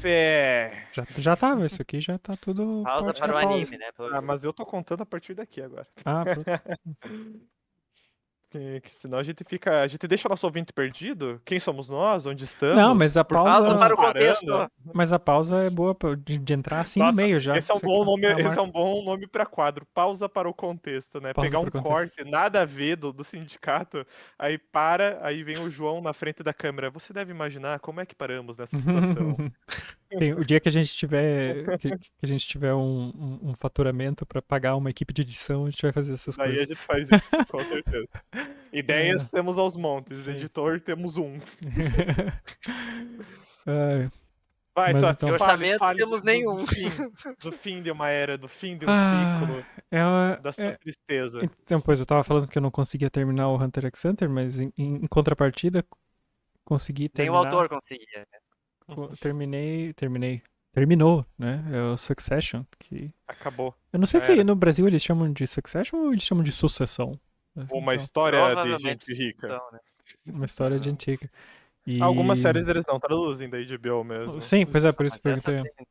É... Já tava, isso aqui já tá tudo Pausa parte da para o pausa. anime, né? Pelo Ah, jeito. mas eu tô contando a partir daqui agora. Ah, pronto. Que senão a gente deixa o nosso ouvinte perdido. Quem somos nós? Onde Não, mas estamos? a Por que Pausa estamos pausa. para o contexto. parando? Mas a pausa é boa de entrar assim no Nossa, meio já. esse é um Isso bom aqui nome, é a esse é marca. um bom nome para quadro. Pausa para o contexto, né? Pausa Pegar para um o contexto. corte nada a ver do sindicato, aí para, aí vem o João na frente da câmera. Você deve imaginar como é que paramos nessa situação. O dia que a gente tiver que a gente tiver um faturamento para pagar uma equipe de edição, a gente vai fazer essas Daí a coisas. gente faz isso, com certeza. Ideias É, temos aos montes, sim. editor temos um. Ai, Vai, mas Tots, De então. orçamento fale temos do nenhum. fim, do fim de uma era, do fim de um Ah, ciclo, é, da sua é, tristeza. então, pois eu tava falando que eu não conseguia terminar o Hunter x Hunter, mas em contrapartida consegui Nem o terminar. autor conseguia. Terminou, né? É o Succession, que Acabou, eu não sei já se era. no Brasil eles chamam de Succession ou eles chamam de sucessão. Uma Então, história de Provavelmente gente rica. são, né? uma história de antiga. Algumas E séries eles não traduzem da HBO mesmo. sim, pois é, por isso que Mas eu essa perguntei. tem.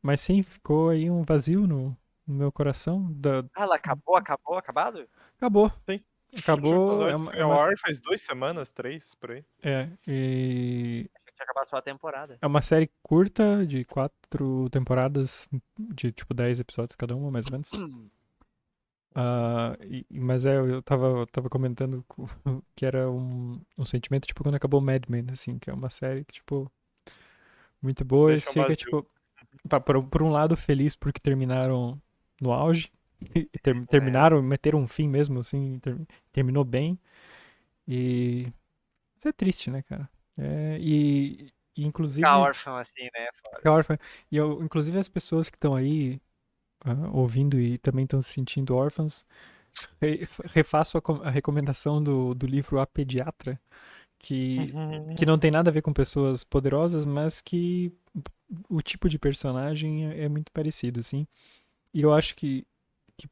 Mas sim, ficou aí um vazio no meu coração. Ah, ela acabado? Acabou. Tem. O último Acabou. episódio foi ao ar faz 2 semanas, 3, por aí. E Achei que tinha acabado só a temporada. é uma série curta de 4 temporadas, de tipo 10 episódios cada uma, mais ou menos. Mas eu tava comentando que era um sentimento tipo quando acabou Mad Men, assim, que é uma série que, tipo, muito boa e Deixa um chega, vazio. tipo, por um lado feliz porque terminaram no auge, terminaram, meteram um fim mesmo, assim, terminou bem. E isso é triste, né, cara? E Ficar inclusive, órfão assim, né? fica órfã. Inclusive as pessoas que estão aí ouvindo e também estão se sentindo órfãs, refaço a recomendação do livro A Pediatra, que não tem nada a ver com pessoas poderosas, mas que o tipo de personagem é muito parecido, assim. E eu acho que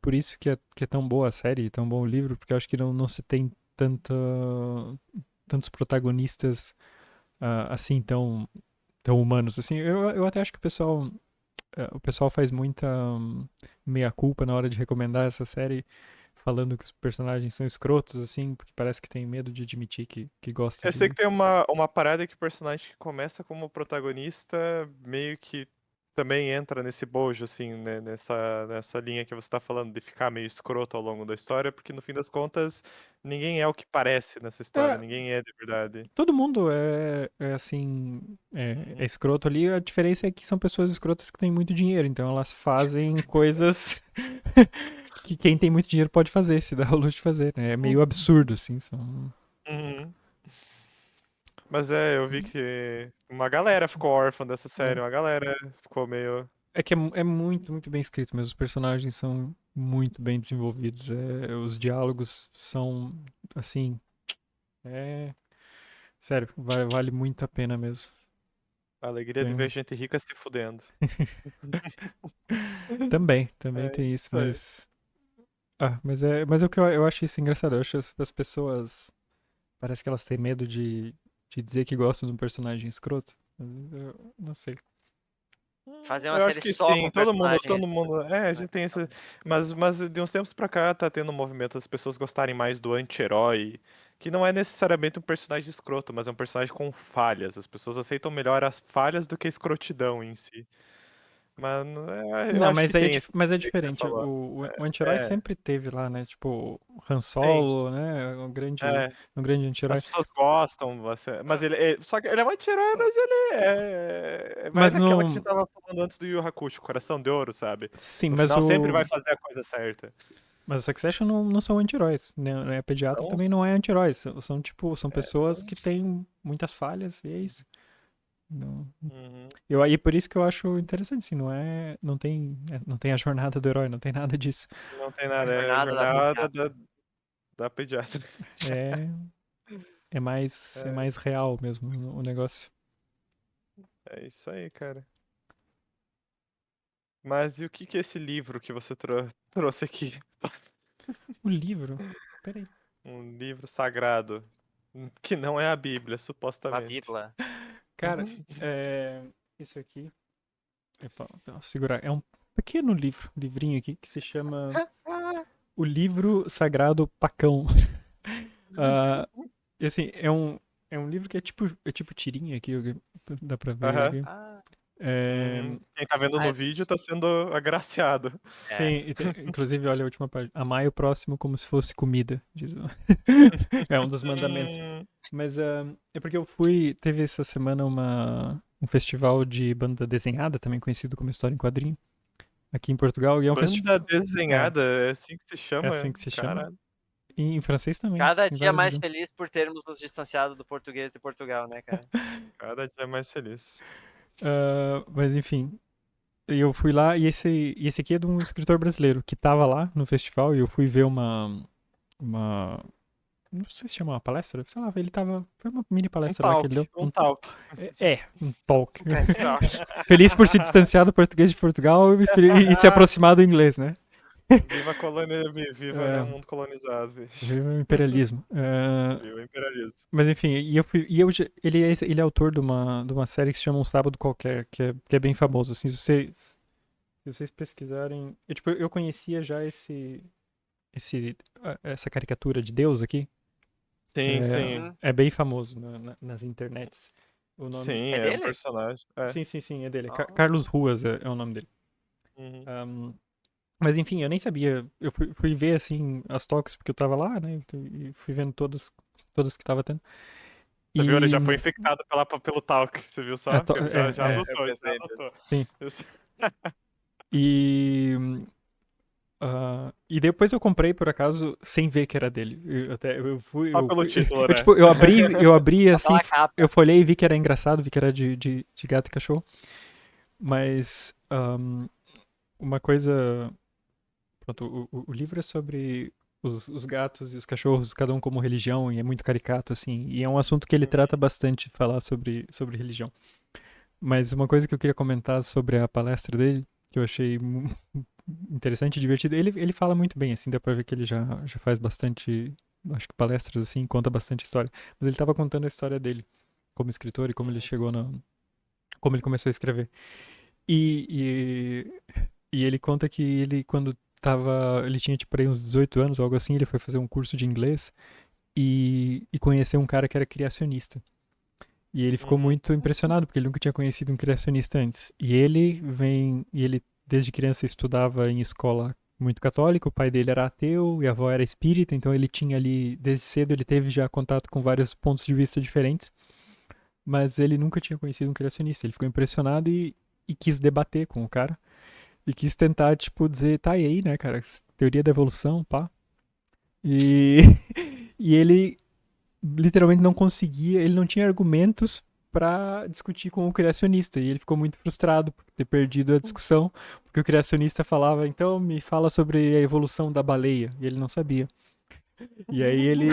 por isso que é tão boa a série, tão bom o livro, porque eu acho que não se tem tantos protagonistas assim tão humanos. Assim, eu até acho que o pessoal faz muita meia-culpa na hora de recomendar essa série, falando que os personagens são escrotos, assim, porque parece que tem medo de admitir que gosta Eu sei de. que tem uma parada que o personagem que começa como protagonista meio que também entra nesse bojo, assim, né, nessa linha que você tá falando, de ficar meio escroto ao longo da história, porque no fim das contas, ninguém é o que parece nessa história, É, ninguém é de verdade. todo mundo é assim, é Uhum. escroto ali, a diferença é que são pessoas escrotas que têm muito dinheiro, então elas fazem coisas que quem tem muito dinheiro pode fazer, se dá o luxo de fazer, né? É meio absurdo, assim, são. Uhum. Mas eu vi que uma galera ficou órfã dessa série, uma galera ficou meio. É que é muito, muito bem escrito mesmo. Os personagens são muito bem desenvolvidos. Os diálogos são, assim, é. Sério, vale muito a pena mesmo. A alegria de ver Tem- gente rica se fudendo. também É tem isso, isso aí. mas. Mas é o que eu acho isso engraçado. Eu acho as pessoas. Parece que elas têm medo de dizer que gostam de um personagem escroto. Eu não sei. Fazer uma Eu acho série que só sim, com todo mundo, personagens. todo mundo. A gente tem esse. Mas de uns tempos pra cá tá tendo um movimento das pessoas gostarem mais do anti-herói, que não é necessariamente um personagem escroto, mas é um personagem com falhas. As pessoas aceitam melhor as falhas do que a escrotidão em si. Mas eu Não, acho que tem esse mas é que você diferente. falou. O anti-herói É, sempre teve lá, né? Tipo, Han sim. Solo, né? É. Um grande As anti-herói. pessoas gostam, mas só que ele é um anti-herói, mas ele vai Mas naquela que a gente no. tava falando antes do Yu Hakusho, Coração de Ouro, sabe? Sim, No mas final sempre vai o. fazer a coisa certa. Mas o Succession não são anti-heróis. Né? A Pediatra Então, também não é anti-heróis. Tipo, são pessoas então, que têm muitas falhas e é isso. Não. uhum. Aí por isso que eu acho interessante, assim, não tem a jornada do herói, não tem nada disso. Não tem A nada, é a jornada da jornada pediatra. da pediatra. É, é É, mais real mesmo o negócio. é isso aí, cara. Mas e o que que é esse livro que você trouxe aqui? O livro. Peraí. Um livro sagrado, que não é a Bíblia, La supostamente. Bíblia. Cara, isso aqui. Epa, vou segurar. É um pequeno livrinho aqui, que se chama O Livro Sagrado Pacão. Ah, e assim, é um livro que é tipo tirinha aqui, dá pra ver Aham. aqui. Ah, É, Quem tá vendo Ah, no é- vídeo tá sendo agraciado. sim, inclusive, olha a última página. Amai o próximo como se fosse comida. É um dos mandamentos. Hum, Mas é porque teve essa semana um festival de banda desenhada, também conhecido como História em Quadrinho, aqui em Portugal. E é um festival. banda desenhada, é assim que se É chama? assim que se chama. Caralho. E em francês também, cada em dia vários mais idiomas. feliz por termos nos distanciado do português de Portugal, né, cara? Cada dia mais feliz. Mas enfim, eu fui lá e esse aqui é de um escritor brasileiro que tava lá no festival e eu fui ver uma não sei se chama uma palestra, sei lá, foi uma mini palestra lá que ele deu. Um talk. Um talk. Não. Feliz por se distanciar do português de Portugal e se aproximar do inglês, né? Viva a colônia, viva É. né, o mundo colonizado. Bicho. Viva o imperialismo. Viva o imperialismo. Mas enfim, ele é autor de uma série que se chama Um Sábado Qualquer, que é bem famoso. Assim, se vocês pesquisarem. Eu conhecia já essa caricatura de Deus aqui. Sim, sim. Uhum. É bem famoso nas internets. O nome. Sim, É é um dele? personagem. É. Sim, é dele. Ah. Carlos Ruas é o nome dele. Uhum. Mas enfim, eu nem sabia. Eu fui ver assim as talks porque eu tava lá, né? E fui vendo todas que tava tendo. Você viu? Ele já E foi infectado pelo talk. Você viu só? a to- Porque ele já é, adotou, Eu ele já pensei adotou. sim. Isso. E e depois eu comprei por acaso sem ver que era dele. Eu fui, Só pelo título, eu, né? tipo, eu abri assim, pela capa. eu folhei e vi que era engraçado, vi que era de gato e cachorro. Mas uma coisa, pronto, o livro é sobre os gatos e os cachorros, cada um como religião, e é muito caricato assim, e é um assunto que ele trata bastante, falar sobre religião. Mas uma coisa que eu queria comentar sobre a palestra dele, que eu achei interessante e divertido, ele fala muito bem, assim, dá pra ver que ele já faz bastante, acho que palestras, assim, conta bastante história. Mas ele tava contando a história dele como escritor e como ele chegou como ele começou a escrever. E ele conta que ele, quando ele tinha, tipo, aí uns 18 anos, algo assim, ele foi fazer um curso de inglês e conheceu um cara que era criacionista. E ele ficou muito impressionado, porque ele nunca tinha conhecido um criacionista antes. E ele desde criança estudava em escola muito católica, o pai dele era ateu e a avó era espírita, então ele tinha ali, desde cedo ele teve já contato com vários pontos de vista diferentes, mas ele nunca tinha conhecido um criacionista. Ele ficou impressionado e quis debater com o cara, e quis tentar, tipo, dizer, tá, e aí, né, cara, teoria da evolução, pá. E, e ele literalmente não conseguia, ele não tinha argumentos para discutir com o criacionista e ele ficou muito frustrado por ter perdido a discussão, porque o criacionista falava, então me fala sobre a evolução da baleia, e ele não sabia. E aí ele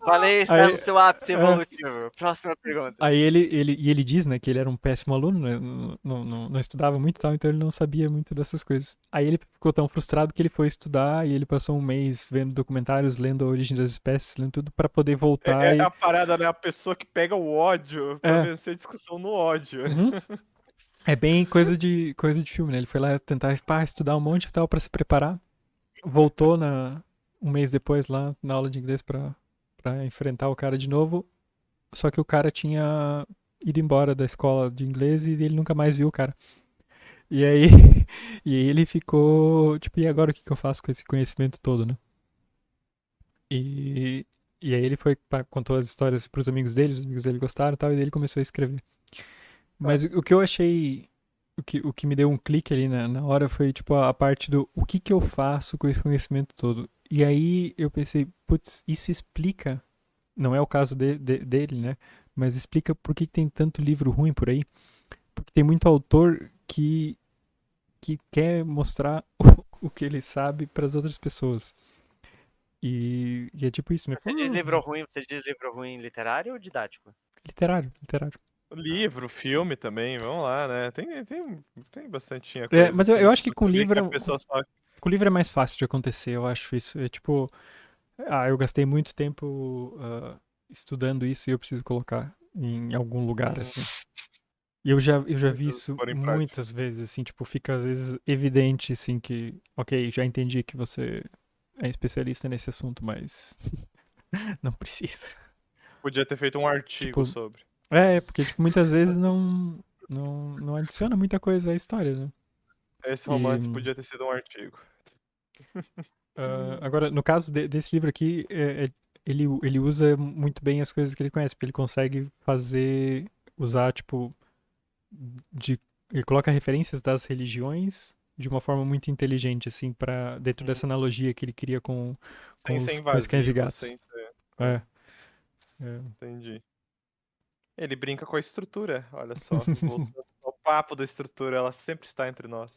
Falei, está Aí- no seu ápice evolutivo. Próxima pergunta. aí ele diz, né, que ele era um péssimo aluno, né, não estudava muito e tal, então ele não sabia muito dessas coisas. Aí ele ficou tão frustrado que ele foi estudar e ele passou um mês vendo documentários, lendo a origem das espécies, lendo tudo para poder voltar É e a parada, né? A pessoa que pega o ódio pra É. vencer a discussão no ódio. Uhum. É bem coisa de filme, né? Ele foi lá tentar estudar um monte e tal pra se preparar. Voltou um mês depois lá na aula de inglês pra enfrentar o cara de novo. Só que o cara tinha ido embora da escola de inglês e ele nunca mais viu o cara. E aí, e aí ele ficou, tipo, e agora o que eu faço com esse conhecimento todo, né? E aí ele contou as histórias pros amigos dele, os amigos dele gostaram e tal, e daí ele começou a escrever. Mas o que eu achei, o que me deu um clique ali na hora foi, tipo, a parte do o que eu faço com esse conhecimento todo. E aí eu pensei, putz, isso explica, não é o caso dele, né? Mas explica por que tem tanto livro ruim por aí. Porque tem muito autor que quer mostrar o que ele sabe para as outras pessoas. E é tipo isso, né? Você diz livro ruim literário ou didático? Literário. Livro, filme também, vamos lá, né? Tem bastante coisa. Mas eu acho que você com vê livro, a pessoa só... com livro é mais fácil de acontecer, eu acho isso. É tipo, eu gastei muito tempo estudando isso e eu preciso colocar. em algum lugar, Hum. assim. E eu já vi Isso isso pôr em prática. muitas vezes, assim, tipo, fica às vezes evidente, assim, que, ok, já entendi que você é especialista nesse assunto, mas não precisa. Podia ter feito um artigo Tipo, sobre. porque, tipo, muitas vezes não adiciona muita coisa à história, né? Esse E, romance podia ter sido um artigo. agora, no caso desse livro aqui, ele usa muito bem as coisas que ele conhece, porque ele consegue usar, tipo, de, ele coloca referências das religiões de uma forma muito inteligente, assim, para dentro Uhum. dessa analogia que ele cria com, Sem ser com os cães e invasivo, gatos. sem ser. É. É. Entendi. Ele brinca com a estrutura, olha só. Voltando ao papo da estrutura, ela sempre está entre nós.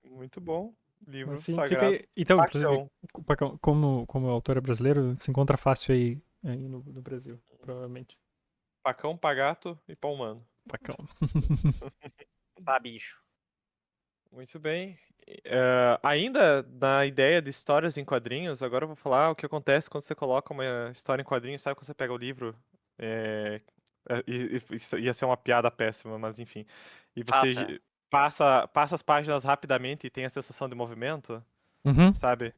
Muito bom. Mas Livro sim, fica sagrado. aí. Então, inclusive, Pacão. Pacão, como o autor é brasileiro, se encontra fácil aí no Brasil, provavelmente. Pacão, Pagato e Pão Humano. Pacão. Pá, bicho. Muito bem. Ainda na ideia de histórias em quadrinhos, agora eu vou falar o que acontece quando você coloca uma história em quadrinhos. Sabe quando você pega o livro? é, Isso ia ser uma piada péssima, mas enfim. E você Faça. passa as páginas rapidamente e tem a sensação de movimento, Uhum. sabe?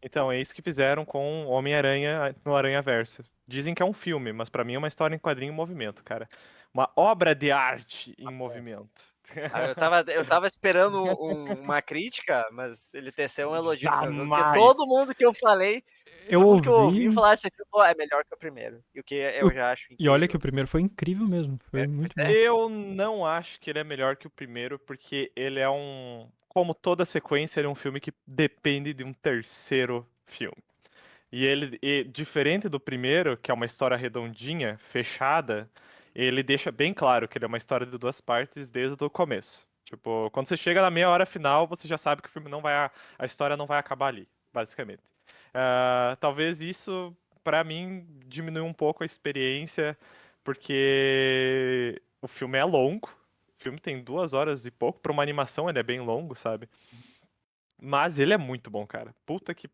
Então, é isso que fizeram com Homem-Aranha no Aranhaverso. Dizem que é um filme, mas pra mim é uma história em quadrinho em movimento, cara. Uma obra de arte em movimento. Ah, eu tava esperando uma crítica, mas ele teceu um elogio no final das contas, porque todo Jamais! mundo que eu falei, Eu todo mundo que eu ouvi ouvi. falar desse filme falou, é melhor que o primeiro. E o que eu já acho E olha que incrível. o primeiro foi incrível mesmo. Foi Pois muito é. bom. Eu não acho que ele é melhor que o primeiro, porque ele é um. Como toda sequência, ele é um filme que depende de um terceiro filme. Diferente do primeiro, que é uma história redondinha, fechada, ele deixa bem claro que ele é uma história de duas partes desde o começo. Tipo, quando você chega na meia hora final, você já sabe que o filme não vai, a história não vai acabar ali, basicamente. Talvez isso, pra mim, diminui um pouco a experiência, porque o filme é longo. O filme tem 2 horas e pouco. Pra uma animação, ele é bem longo, sabe? Mas ele é muito bom, cara. Puta que.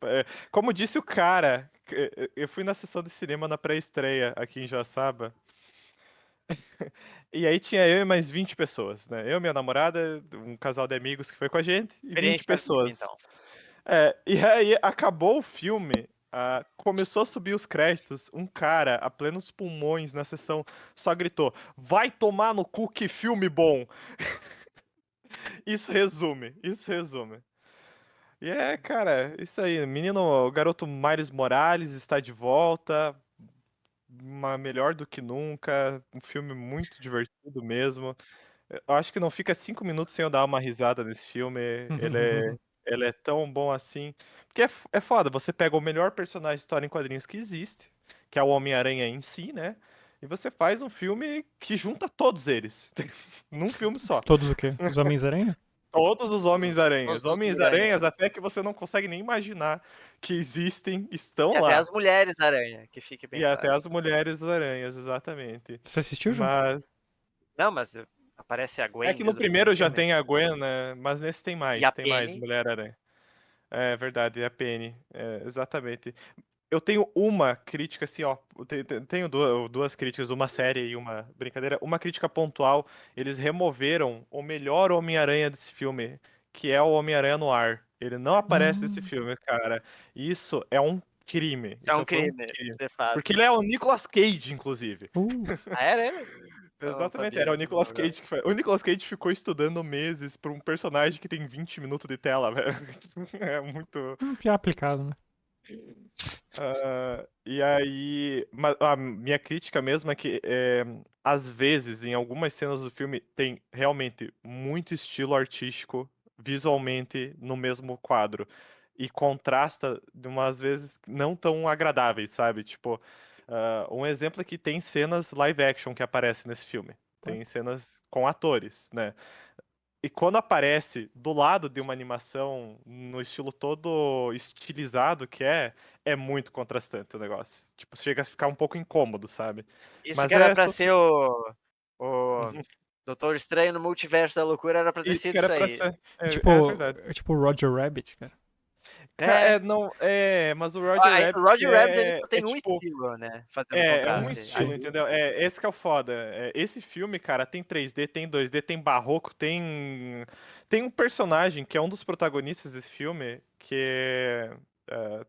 Como disse o cara, eu fui na sessão de cinema na pré-estreia aqui em Joaçaba. E aí tinha eu e mais 20 pessoas, né? Eu, minha namorada, um casal de amigos que foi com a gente, e 20 Experiência VIP, pessoas. então. E aí acabou o filme, começou a subir os créditos, um cara, a plenos pulmões na sessão, só gritou: Vai tomar no cu, que filme bom! Isso resume, isso resume. E cara, isso aí. Menino, o garoto Miles Morales está de volta. Melhor do que nunca. Um filme muito divertido mesmo. Eu acho que não fica 5 minutos sem eu dar uma risada nesse filme. Ele é tão bom assim. Porque é foda, você pega o melhor personagem de história em quadrinhos que existe, que é o Homem-Aranha em si, né? E você faz um filme que junta todos eles. Num filme só. Todos o quê? Os Homens-Aranha? Todos os Todos Homens-Aranhas. os Homem-Aranha. Homens-Aranhas até que você não consegue nem imaginar que existem, E estão até lá. as Mulheres-Aranha, que fique bem E até claro. as Mulheres-Aranhas, exatamente. Você assistiu, João? Mas Não, mas aparece a é Gwen que no desde o primeiro primeiro já filme. tem a Gwen, né? Mas nesse E a tem mais Penny. Mulher-Aranha. É verdade, é a Penny. Exatamente. Eu tenho uma crítica, assim, ó. Tenho duas críticas, uma séria e uma brincadeira. Uma crítica pontual. Eles removeram o melhor Homem-Aranha desse filme, que é o Homem-Aranha no ar. Ele não aparece nesse Hum. filme, cara. Isso é um crime. Isso é um Isso foi um crime, crime. de fato. Porque ele é o Nicolas Cage, inclusive. Ah, era ele? Eu não Exatamente, sabia. era o Nicolas Cage que foi. O Nicolas Cage ficou estudando meses pra um personagem que tem 20 minutos de tela, velho. É muito. Que é aplicado, né? E aí, a minha crítica mesmo é que, às vezes, em algumas cenas do filme, tem realmente muito estilo artístico visualmente no mesmo quadro. E contrasta de umas vezes não tão agradáveis, sabe? Tipo, um exemplo é que tem cenas live action que aparecem nesse filme. Tá. Tem cenas com atores, né? E quando aparece do lado de uma animação, no estilo todo estilizado que é muito contrastante o negócio. Tipo, chega a ficar um pouco incômodo, sabe? Isso que Mas era é pra só ser o Doutor Estranho no Multiverso da Loucura, era pra ter isso que sido era isso pra aí. ser. É É verdade. tipo o Roger Rabbit, cara. É. Não, mas o Roger Aí, o Rabbit Roger Rabbit ele só é tem um tipo, estilo, né, fazendo é um contraste. estilo, entendeu? É, esse que é o foda. Esse filme, cara, tem 3D, tem 2D, tem barroco, tem um personagem que é um dos protagonistas desse filme, que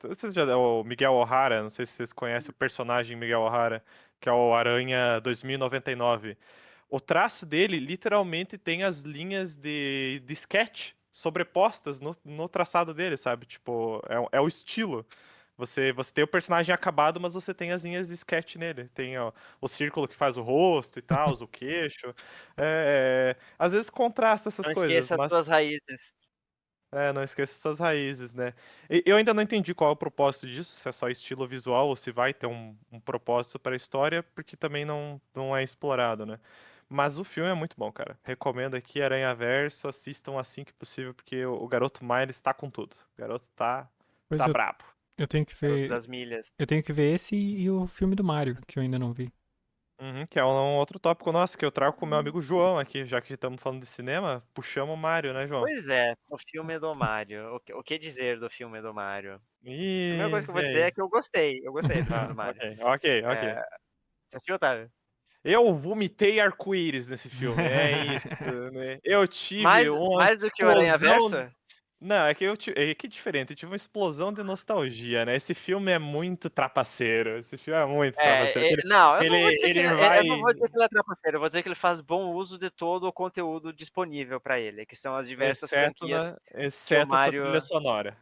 vocês já, o Miguel O'Hara, não sei se vocês conhecem o personagem Miguel O'Hara, que é o Aranha 2099. O traço dele, literalmente, tem as linhas de sketch sobrepostas no traçado dele, sabe? Tipo, é o estilo. Você tem o personagem acabado, mas você tem as linhas de sketch nele. Tem ó, o círculo que faz o rosto e tal, o queixo. Às vezes contrasta essas Não coisas, esqueça as mas suas raízes. não esqueça suas raízes, né? Eu ainda não entendi qual é o propósito disso, se é só estilo visual ou se vai ter um propósito para a história, porque também não é explorado, né? Mas o filme é muito bom, cara. Recomendo aqui Aranhaverso, assistam assim que possível, porque o garoto Miles tá com tudo. O garoto Pois tá brabo. eu tenho que Garoto ver. das milhas. Eu tenho que ver esse e o filme do Mario, que eu ainda não vi. Uhum, que é um outro tópico nosso que eu trago com o meu amigo João aqui, já que estamos falando de cinema, puxamos o Mario, né, João? Pois é, o filme do Mario. O que dizer do filme do Mario? A primeira coisa E que eu vou dizer aí? é que eu gostei. Eu gostei do filme Ah, do Mario. ok. É, você assistiu, Otávio? Eu vomitei arco-íris nesse filme, é isso, né? Eu tive Mais, uma mais do que o Aranhaverso? explosão. Não, é que é diferente, eu tive uma explosão de nostalgia, né? Esse filme é muito trapaceiro, esse filme é muito trapaceiro. Não, eu não vou Ele, dizer que ele ele, vai, eu não vou dizer que ele é trapaceiro, eu vou dizer que ele faz bom uso de todo o conteúdo disponível pra ele, que são as diversas franquias que o exceto a sua Mario. trilha sonora.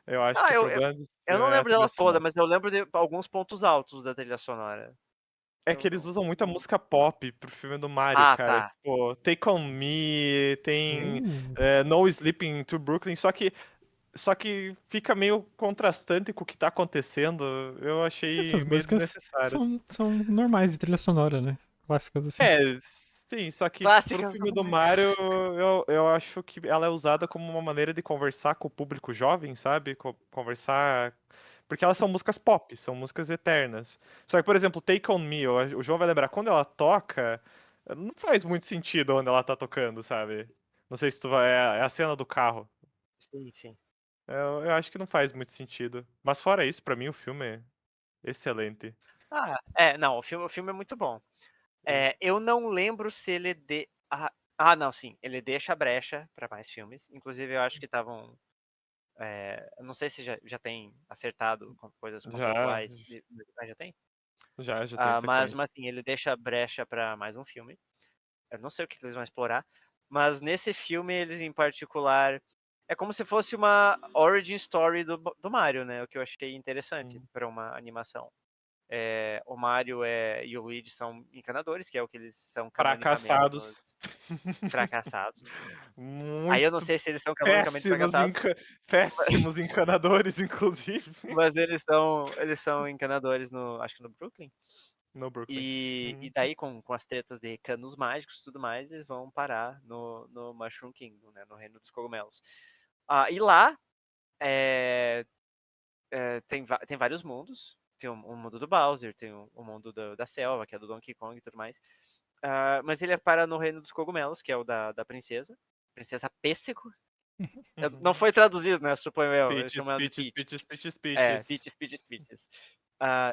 Eu acho Ah, que o eu, problema eu não é a lembro trilha dela toda, sonora. mas eu lembro de alguns pontos altos da trilha sonora. É que Eu eles não. usam muita música pop pro filme do Mario, Ah, cara. tá. Tipo, Take On Me, tem Uh, No Sleeping to Brooklyn, só que fica meio contrastante com o que tá acontecendo. Eu achei Essas meio músicas desnecessário. são normais de trilha sonora, né? Clássicas assim. Sim, só que pro Clássicas do filme do Mario. Mario, eu acho que ela é usada como uma maneira de conversar com o público jovem, sabe? Conversar. Porque elas são músicas pop, são músicas eternas. Só que, por exemplo, Take On Me, o João vai lembrar, quando ela toca, não faz muito sentido onde ela tá tocando, sabe? Não sei se tu vai. É a cena do carro. Sim, sim. Eu acho que não faz muito sentido. Mas fora isso, pra mim o filme é excelente. Não, o filme é muito bom. Eu não lembro se ele não, sim, ele deixa brecha pra mais filmes. Inclusive, eu acho que estavam. Eu não sei se já tem acertado com coisas Já, contratuais. Já tem? já tem Mas, sequência. sim, ele deixa brecha pra mais um filme. Eu não sei o que eles vão explorar. Mas nesse filme, eles em particular. É como se fosse uma origin story do Mario, né? O que eu achei interessante pra uma animação. O Mario e o Luigi são encanadores, que é o que eles são canonicamente nos Fracassados. fracassados. Aí eu não Muito sei se eles são canonicamente péssimos, fracassados, péssimos encanadores, inclusive. mas eles são encanadores acho que no Brooklyn. No Brooklyn. E daí, com as tretas de canos mágicos e tudo mais, eles vão parar no Mushroom Kingdom, né, no Reino dos Cogumelos. E lá é, tem vários mundos. Tem o mundo do Bowser, tem o mundo da selva, que é do Donkey Kong e tudo mais. Mas ele para no Reino dos Cogumelos, que é o da princesa. Princesa Pêssego. Não foi traduzido, né? Suponho eu. Eles Peaches, chamam ela de Peaches, Peach. Peaches, Peaches, Peaches. Peaches, Peaches, Peaches.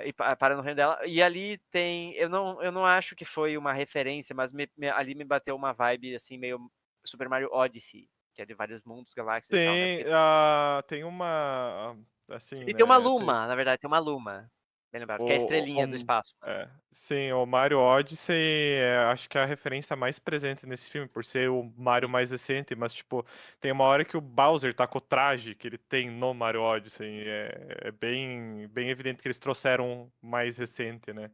E para no reino dela. E ali tem. Eu não acho que foi uma referência, mas ali me bateu uma vibe assim, meio Super Mario Odyssey, que é de vários mundos, galáxias e tal, né? Tem uma. Assim, E tem uma né? Luma, na verdade, tem uma Luma. Bem lembrado, que é a estrelinha do espaço. Sim, o Mario Odyssey acho que é a referência mais presente nesse filme, por ser o Mario mais recente, mas, tipo, tem uma hora que o Bowser tá com o traje que ele tem no Mario Odyssey, é bem evidente que eles trouxeram mais recente, né?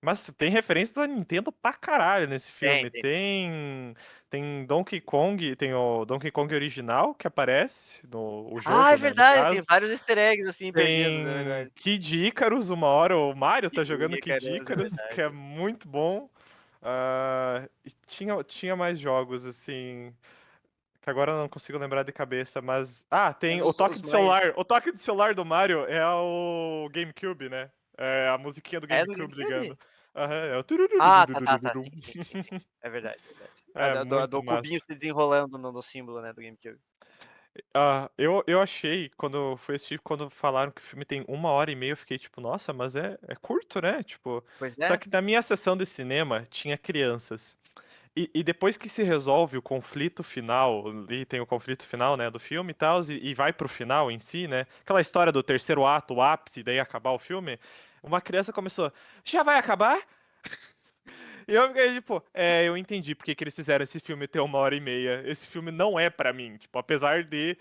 Mas tem referências a Nintendo pra caralho nesse filme. Tem. Tem Donkey Kong, tem o Donkey Kong original que aparece no o jogo, É né, no verdade, tem caso. vários easter eggs assim perdidos, é Tem verdade. Kid Icarus, uma hora o Mario tá jogando Que Kid Icarus, é Icarus, que é verdade. muito bom. E tinha mais jogos, assim, que agora eu não consigo lembrar de cabeça, mas... tem Mas o toque os de mais. celular. O toque de celular do Mario é o GameCube, né? É a musiquinha do É do GameCube ligando. GameCube? Aham, é o... Tá. Sim, sim, sim. É verdade, é verdade. É Do muito cubinho massa. se desenrolando no símbolo, né, do GameCube. Eu achei, quando foi assistir, quando falaram que o filme tem 1h30, eu fiquei tipo, nossa, mas é curto, né? Tipo, Pois só é. que na minha sessão de cinema tinha crianças. E depois que se resolve o conflito final, ali tem o conflito final, né, do filme e tal, e vai pro final em si, né? Aquela história do terceiro ato, o ápice, daí acabar o filme. Uma criança começou, já vai acabar? E eu fiquei, tipo, eu entendi porque que eles fizeram esse filme ter 1h30. Esse filme não é pra mim. Tipo, apesar de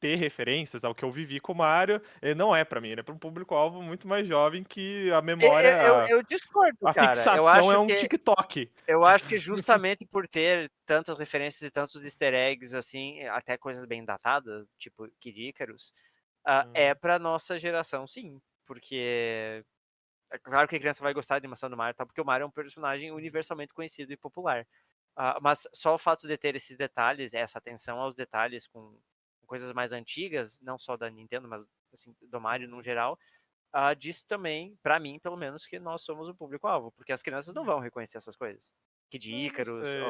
ter referências ao que eu vivi com o Mario, ele não é pra mim. Ele é pra um público-alvo muito mais jovem que a memória, Eu discordo, a cara. fixação é um TikTok. Eu acho que justamente por ter tantas referências e tantos easter eggs, assim, até coisas bem datadas, tipo Kid Icarus, é pra nossa geração, sim. Porque é claro que a criança vai gostar da animação do Mario, tá? Porque o Mario é um personagem universalmente conhecido e popular. Mas só o fato de ter esses detalhes, essa atenção aos detalhes com coisas mais antigas, não só da Nintendo, mas assim, do Mario no geral, diz também, pra mim, pelo menos, que nós somos o público-alvo, porque as crianças não vão reconhecer essas coisas. Kid Não Icarus, sei,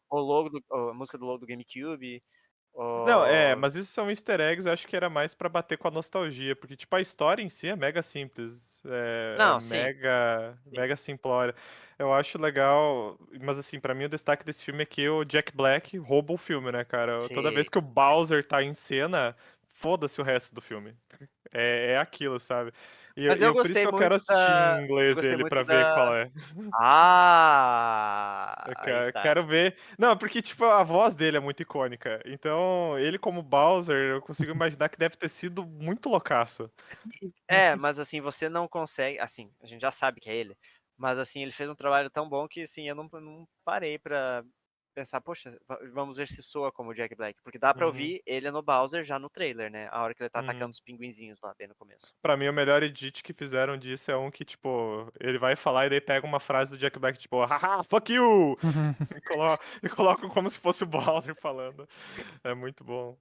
o logo a música do logo do GameCube, Não, o... mas isso são easter eggs, eu acho que era mais pra bater com a nostalgia, porque, tipo, a história em si é mega simples, é Não, sim, mega, sim. mega simplória. Eu acho legal, mas assim, pra mim o destaque desse filme é que o Jack Black rouba o filme, né, cara? Toda vez Sim. que o Bowser tá em cena, foda-se o resto do filme. É aquilo, sabe? Mas E eu por isso gostei que eu quero muito assistir da em eu inglês gostei ele muito pra ver qual da é. aí está. Quero ver. Não, porque, tipo, a voz dele é muito icônica. Então, ele como Bowser, eu consigo imaginar que deve ter sido muito loucaço. É, mas assim, você não consegue, assim, a gente já sabe que é ele, mas assim, ele fez um trabalho tão bom que assim, eu não parei pra pensar, poxa, vamos ver se soa como o Jack Black, porque dá pra Uhum, ouvir ele no Bowser já no trailer, né? A hora que ele tá atacando uhum. os pinguinzinhos lá bem no começo. Pra mim, o melhor edit que fizeram disso é um que, tipo, ele vai falar e daí pega uma frase do Jack Black, tipo, haha, fuck you! E coloca como se fosse o Bowser falando. É muito bom.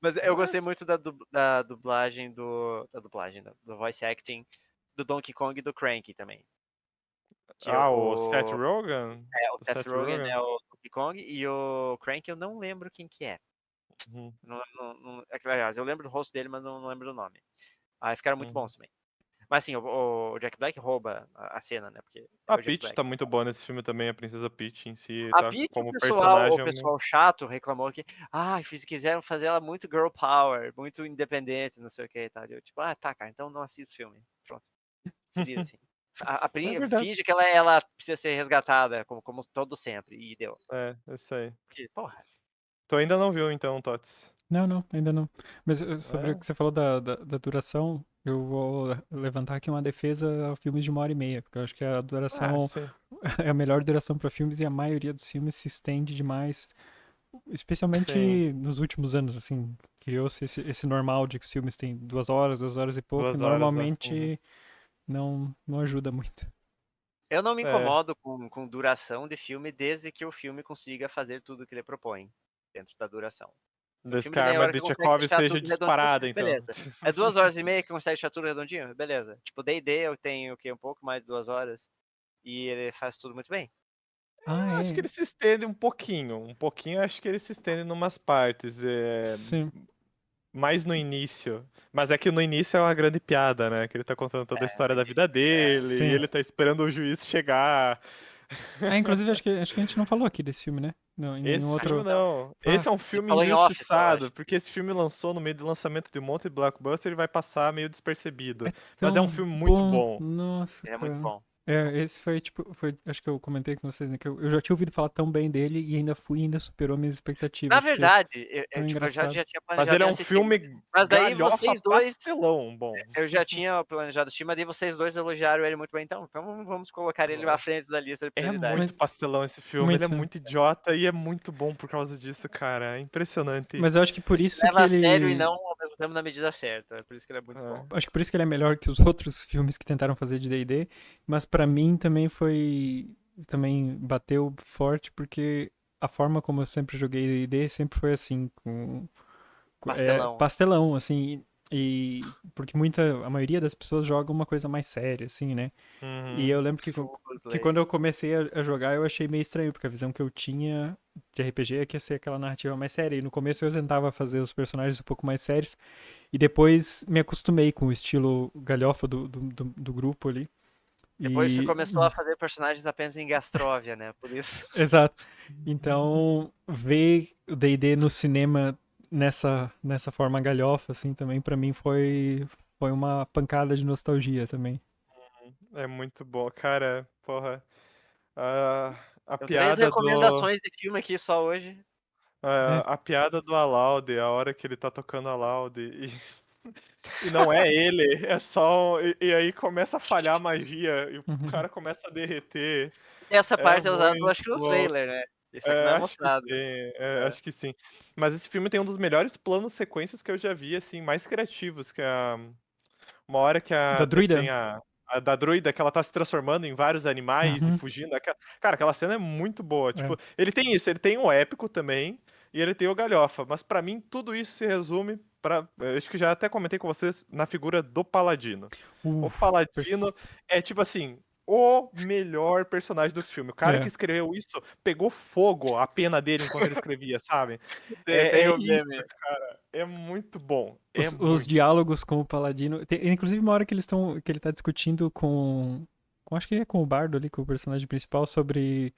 Mas eu Ah, gostei muito da dublagem do voice acting do Donkey Kong e do Cranky também. Que o Seth Rogen? o Do Seth Seth Rogen é Rogen? o Donkey Kong e o Crank eu não lembro quem que é. Uhum, Aliás, eu lembro do rosto dele, mas não lembro do nome. Aí ficaram muito uhum. bons também. Mas assim, o Jack Black rouba a cena, né? Porque é A o Jack Peach Black. tá muito boa nesse filme também, a Princesa Peach em si, A tá Peach, como o personagem. pessoal chato reclamou que, quiseram fazer ela muito girl power, muito independente, não sei o que e tal. Eu, tipo, tá, cara, então não assisto o filme. Pronto. Feliz assim. É verdade. Finge que ela precisa ser resgatada, como todo sempre. E deu. É isso aí. Porque, porra. Tu ainda não viu então, Tots? Não, não, ainda não. Mas sobre o É? que você falou da duração, eu vou levantar aqui uma defesa a filmes de 1h30, porque eu acho que a Ah, duração sim. é a melhor duração para filmes e a maioria dos filmes se estende demais, Sim. especialmente nos últimos anos, assim, criou-se esse normal de que os filmes têm 2 horas, 2 horas e pouco, e 2 horas, né? Uhum. normalmente não ajuda muito. Eu não me É. incomodo com duração de filme desde que o filme consiga fazer tudo o que ele propõe dentro da duração. Se um Desde filme que de a meia arma hora que de consegue Chekhov deixar seja tudo redondinho, disparada, então. beleza. É 2 horas e meia que consegue deixar tudo redondinho? Beleza. Tipo, D&D eu tenho o quê? Um pouco mais de 2 horas. E ele faz tudo muito bem. Ah, Acho que é. ele se estende um pouquinho. Um pouquinho, acho que ele se estende em umas partes. Sim. Mais no início. Mas é que no início é uma grande piada, né? Que ele tá contando toda a história da vida dele, e Sim. ele tá esperando o juiz chegar. Ah, inclusive acho que a gente não falou aqui desse filme, né? Não, em nenhum Esse Acho filme que outro. não. não. Ah, Esse é um A gente filme falou em off só, eu injustiçado, acho. porque esse filme lançou no meio do lançamento de um monte de blockbuster e vai passar meio despercebido. é Mas é um tão filme muito bom. bom. Nossa, Ele é muito cara. bom. Muito bom. É, esse foi, tipo, acho que eu comentei com vocês, né? Que eu já tinha ouvido falar tão bem dele e ainda fui e ainda superou minhas Na expectativas, porque é verdade, tão tipo, eu engraçado. já tinha Mas planejado ele em é um assistir. filme Mas daí galhofa vocês dois pastelão bom. eu já tinha planejado assistir, mas daí vocês dois elogiaram ele muito bem. Então vamos colocar ele à frente da lista de É prioridades muito Mas, aqui. pastelão esse filme, ele é muito. muito idiota e é muito bom por causa disso, cara. É impressionante. Mas eu acho que por Ele se isso que leva a sério e ele. não ao mesmo tempo na medida certa. É por isso que ele é muito bom. Acho que por isso que ele é melhor que os outros filmes que tentaram fazer de D&D, mas pra mim também foi. Também bateu forte, porque a forma como eu sempre joguei D&D sempre foi assim, com Pastelão. pastelão, assim. E porque a maioria das pessoas joga uma coisa mais séria, assim, né? E Uhum. eu lembro Full que play. quando eu comecei a jogar, eu achei meio estranho, porque a visão que eu tinha de RPG é que ia ser aquela narrativa mais séria. E no começo eu tentava fazer os personagens um pouco mais sérios, e depois me acostumei com o estilo galhofa do grupo ali. Depois você E. começou a fazer personagens apenas em Gastróvia, né? Por isso. Exato. Então, ver o D&D no cinema nessa forma galhofa, assim, também pra mim foi uma pancada de nostalgia também. É muito bom, cara. Porra. A, a Então, 3 piada do. recomendações de filme aqui só hoje. É. A piada do Aloud, a hora que ele tá tocando Aloud e não é ele, é só. E aí começa a falhar a magia e o Uhum. cara começa a derreter. Essa É parte é usada, eu muito acho que no bom. trailer, né? Isso aqui não é Acho que sim, mostrado. É. acho que sim. Mas esse filme tem um dos melhores planos sequências que eu já vi, assim, mais criativos, que é uma hora que Da tem druida? a da druida, que ela tá se transformando em vários animais e Uhum. fugindo. Cara, aquela cena é muito boa. É. Tipo, ele tem isso, ele tem o épico também, e ele tem o galhofa. Mas pra mim, tudo isso se resume eu acho que já até comentei com vocês na figura do Paladino. O Paladino Perfeito. é tipo assim, o melhor personagem do filme. O cara que É. escreveu isso pegou fogo a pena dele enquanto ele escrevia, sabe? Tem É o isso, meme. cara. É muito bom. É Os muito bom. diálogos com o Paladino. Inclusive, uma hora que ele tá discutindo acho que é com o Bardo ali, com o personagem principal, sobre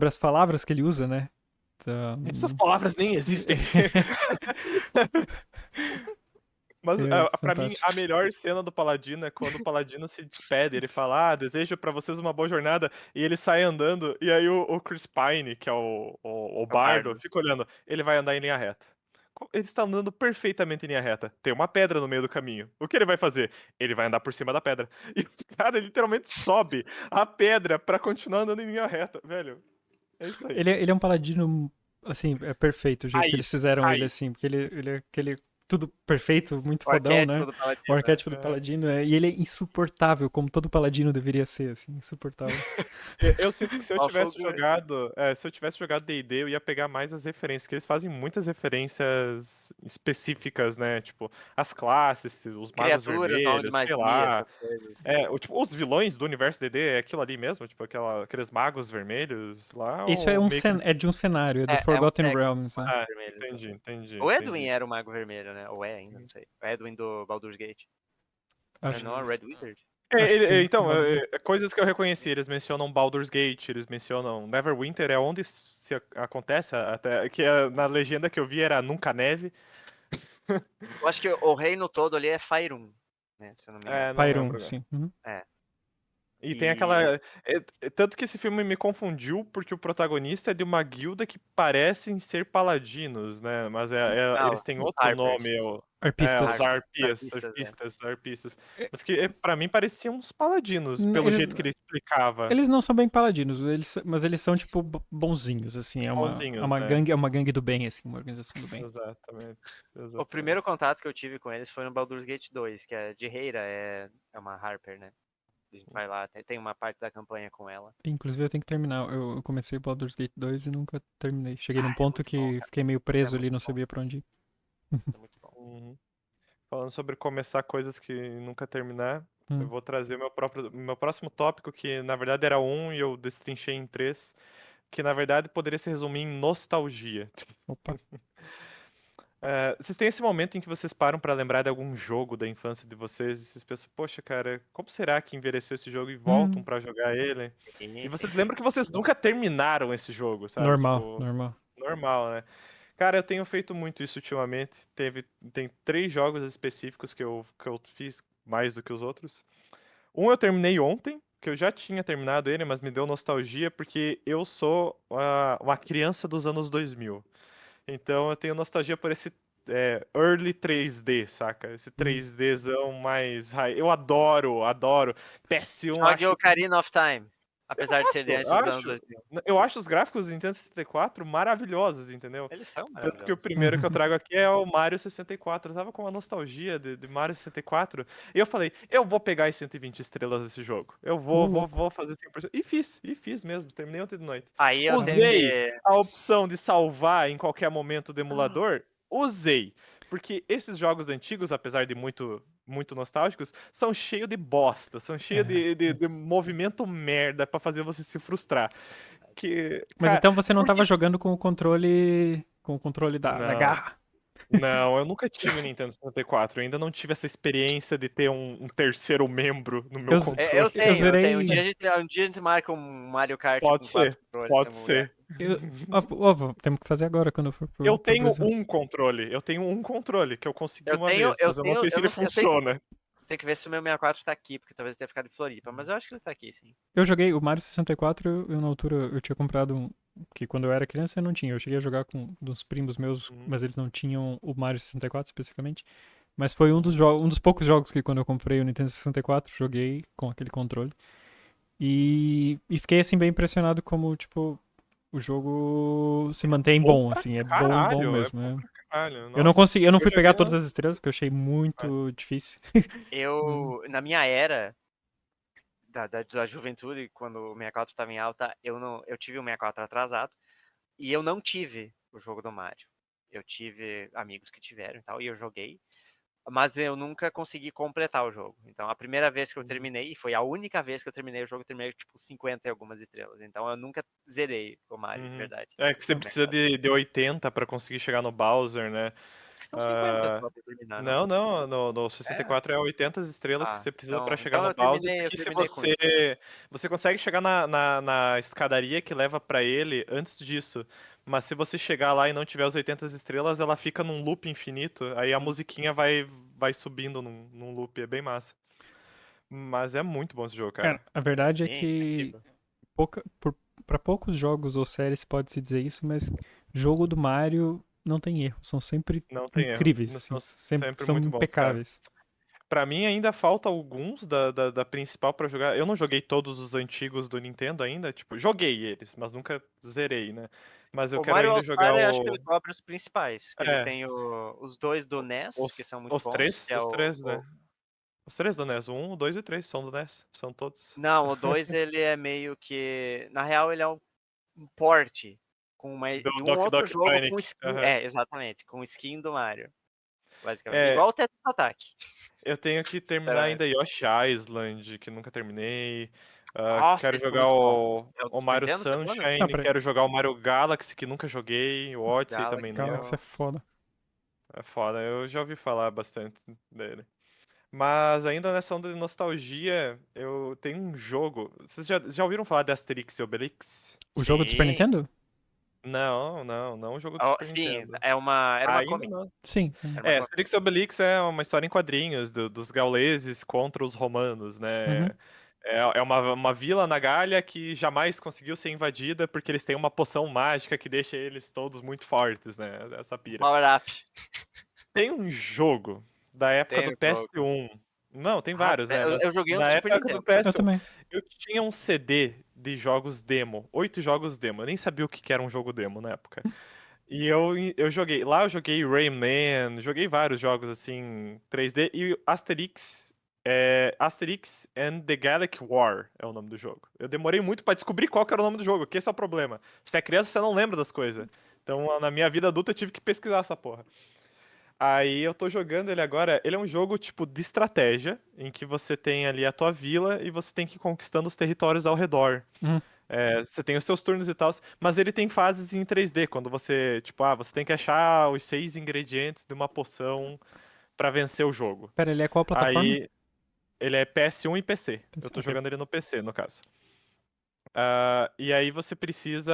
as palavras que ele usa, né? Essas Então, palavras nem existem. Mas é pra mim, fantástico. a melhor cena do Paladino é quando o Paladino se despede. Ele fala, desejo pra vocês uma boa jornada. E ele sai andando. E aí o Chris Pine, que é o É o bardo, Bardo. fica olhando. Ele vai andar em linha reta. Ele está andando perfeitamente em linha reta. Tem uma pedra no meio do caminho. O que ele vai fazer? Ele vai andar por cima da pedra. E o cara literalmente sobe a pedra pra continuar andando em linha reta. Velho, é isso aí. Ele é um paladino, assim, é perfeito o jeito que eles Raiz, fizeram ele, raiz. assim, porque ele é aquele tudo perfeito, muito O fodão, arquétipo né? do O Paladino, né? arquétipo do paladino, e ele é insuportável, como todo paladino deveria ser, assim, insuportável. Eu sinto que se eu Awful tivesse good. jogado, se eu tivesse jogado D&D, eu ia pegar mais as referências, que eles fazem muitas referências específicas, né? Tipo, as classes, os magos Criaturas, nome de vermelhos, sei magia, lá. essas coisas. Tipo, os vilões do universo D&D é aquilo ali mesmo, tipo, aqueles magos vermelhos lá, Isso é ou meio que eles... é de um cenário, é do É um Forgotten sexo Realms, né? mago Ah, vermelho. Então. entendi, O Edwin entendi. era o mago vermelho, né? Ou é ainda, não sei. O Edwin do Baldur's Gate. Acho, Não, a Red Wizard. acho que sim. Então, coisas que eu reconheci, eles mencionam Baldur's Gate, eles mencionam Neverwinter, é onde acontece, até que na legenda que eu vi era Nunca Neve. Eu acho que o reino todo ali é Faerun, né? Se eu não me engano. Não Pyron, lembro agora. sim. Uhum. É. E tem E. aquela. Tanto que esse filme me confundiu, porque o protagonista é de uma guilda que parecem ser paladinos, né? Mas Não, eles têm os outro Harpers. nome, os Arpistas. Arpistas, é. arpistas. Mas que pra mim pareciam uns paladinos, pelo Eles, jeito que ele explicava. eles não são bem paladinos, mas eles são, tipo, bonzinhos, assim. Bonzinhos, né? É uma gangue do bem, assim, uma organização do bem. Exatamente, O primeiro exatamente. contato que eu tive com eles foi no Baldur's Gate 2, que é de Reira, é uma Harper, né? A gente vai lá, tem uma parte da campanha com ela. Inclusive, eu tenho que terminar. Eu comecei Baldur's Gate 2 e nunca terminei. Cheguei num É ponto muito bom, que cara. fiquei meio É preso ali, muito não bom, sabia pra onde ir. é muito bom. Uhum. Falando sobre começar coisas que nunca terminar, eu Hum, vou trazer meu próximo tópico, que na verdade era um e eu destrinchei em três, que na verdade poderia se resumir em nostalgia. opa. Vocês têm esse momento em que vocês param pra lembrar de algum jogo da infância de vocês e vocês pensam, poxa, cara, como será que envelheceu esse jogo e voltam Hum, pra jogar ele? E Sim, sim, vocês sim. lembram que vocês nunca terminaram esse jogo, sabe? normal, Tipo, normal. normal, né? Cara, eu tenho feito muito isso ultimamente. Tem 3 jogos específicos que eu fiz mais do que os outros. Um eu terminei ontem, que eu já tinha terminado ele, mas me deu nostalgia porque eu sou uma criança dos anos 2000. Então eu tenho nostalgia por esse early 3D, saca? Esse Hum. 3Dzão mais raiz. Eu adoro, adoro. PS1 Jogue acho. Ocarina of Time, Eu apesar de ser de gosto, antes dos anos acho. 2000. Eu acho os gráficos do Nintendo 64 maravilhosos, entendeu? Eles são Tanto que o maravilhosos. primeiro que eu trago aqui é o Mario 64. Eu tava com uma nostalgia de Mario 64. E eu falei, eu vou pegar as 120 estrelas desse jogo. Eu Ô, vou, vou, louco. vou fazer 100%. E fiz mesmo. Terminei ontem de noite. Aí eu tenho Usei que. a opção de salvar em qualquer momento do emulador. Usei. porque esses jogos antigos, apesar de muito nostálgicos, são cheios de bosta, são cheios de movimento merda pra fazer você se frustrar. Que, Mas cara, então você não por que- tava jogando com o controle da Não, garra. não, eu nunca tive um Nintendo 64, eu ainda não tive essa experiência de ter um terceiro membro no meu Eu, controle. eu Eu tenho. zerei. Um dia a gente marca um Mario Kart Pode com 4 ser, controles pode no lugar. ser. Temos que fazer agora quando eu for Eu pro tenho Brasil. eu tenho um controle que eu consegui Eu uma tenho, vez, mas eu não sei se eu ele não sei, eu tenho, funciona. tem que ver se o meu 64 tá aqui, porque talvez ele tenha ficado em Floripa, mas eu acho que ele tá aqui, sim. Eu joguei o Mario 64, eu na altura eu tinha comprado um. Que quando eu era criança eu não tinha. Eu cheguei a jogar com dos primos meus, Uhum. mas eles não tinham o Mario 64 especificamente. Mas foi um dos poucos jogos que quando eu comprei o Nintendo 64, joguei com aquele controle. E fiquei assim bem impressionado como, tipo, o jogo se mantém bom, assim, é bom Caralho, é mesmo. bom pra caralho. Eu não Nossa, consegui, eu não eu fui joguei pegar todas no... as estrelas, porque eu achei muito difícil. Na minha era da juventude, quando o 64 tava em alta, eu tive o 64 atrasado, e eu não tive o jogo do Mario. Eu tive amigos que tiveram e tal, e eu joguei, mas eu nunca consegui completar o jogo. Então, a primeira vez que eu terminei, e foi a única vez que eu terminei o jogo, eu terminei tipo 50 e algumas estrelas. Então, eu nunca zerei o Mario, de Uhum. verdade. É que você No precisa 64. de 80 pra conseguir chegar no Bowser, né? Acho que são 50 Ah, só pra terminar, não? não, no É? 64 é 80 estrelas que Ah, você precisa pra chegar então no Bowser, eu porque se terminei com isso. você consegue chegar na escadaria que leva pra ele antes disso, mas se você chegar lá e não tiver os 80 estrelas, ela fica num loop infinito, aí a musiquinha vai subindo num loop, é bem massa. Mas é muito bom esse jogo, Cara, cara. a verdade é Sim, é que incrível. pra poucos jogos ou séries pode-se dizer isso, mas jogo do Mario não tem erro. São sempre Não tem erro. incríveis, Não assim, são sempre sempre são muito bons, cara. impecáveis. Pra mim ainda falta alguns da principal pra jogar. Eu não joguei todos os antigos do Nintendo ainda, tipo, joguei eles, mas nunca zerei, né? Mas eu O quero Mario ainda jogar All-Star, eu acho que ele o cobre os principais, que ele é, tem os dois do NES, que os, são muito bons, que é os três, né? Os três do NES, o 1, o 2 e o 3 são do NES, são todos. Não, o 2 ele é meio que... Na real, ele é um porte Do de um Doki outro Doki jogo com Panic. skin... Aham. É, exatamente, com skin do Mario, basicamente. É, Igual o Tetris Attack. eu tenho que terminar Sinceramente. ainda Yoshi Island, que nunca terminei. Nossa, Quero esse é jogar muito bom. É o o do Super Mario Nintendo, você tá falando? Não, Sunshine, peraí. quero jogar o Mario Galaxy, que nunca joguei, o Odyssey também Galaxy, não. Galaxy é foda. É foda, eu já ouvi falar bastante dele. Mas ainda nessa onda de nostalgia, eu tenho um jogo. Vocês já ouviram falar de Asterix e Obelix? O jogo do Super Sim. Nintendo? Não o jogo do Ó, Super sim, Nintendo. era uma Ainda comic. não. Sim. Era uma É, comic. Asterix e Obelix é uma história em quadrinhos dos gauleses contra os romanos, né? Uhum. É uma vila na Gália que jamais conseguiu ser invadida porque eles têm uma poção mágica que deixa eles todos muito fortes, né? Essa pira. Power Up. Tem um jogo da época Tem do no jogo. PS1. Não, tem Ah, vários, né? eu Mas joguei um do da Super época do Nintendo. Eu PS1. também. Eu tinha um CD de jogos demo, 8 jogos demo. Eu nem sabia o que era um jogo demo na época. E eu joguei. Lá eu joguei Rayman, joguei vários jogos assim, 3D. E Asterix. Asterix and the Galactic War é o nome do jogo. Eu demorei muito pra descobrir qual que era o nome do jogo, que esse é o problema. Se é criança, você não lembra das coisas. Então, na minha vida adulta, eu tive que pesquisar essa porra. Aí eu tô jogando ele agora. Ele é um jogo tipo de estratégia, em que você tem ali a tua vila e você tem que ir conquistando os territórios ao redor. Uhum. Você tem os seus turnos e tal, mas ele tem fases em 3D, quando você, tipo, você tem que achar os 6 ingredientes de uma poção pra vencer o jogo. Pera, ele é qual plataforma? Aí ele é PS1 e PC. Eu tô Ok. jogando ele no PC, no caso. E aí você precisa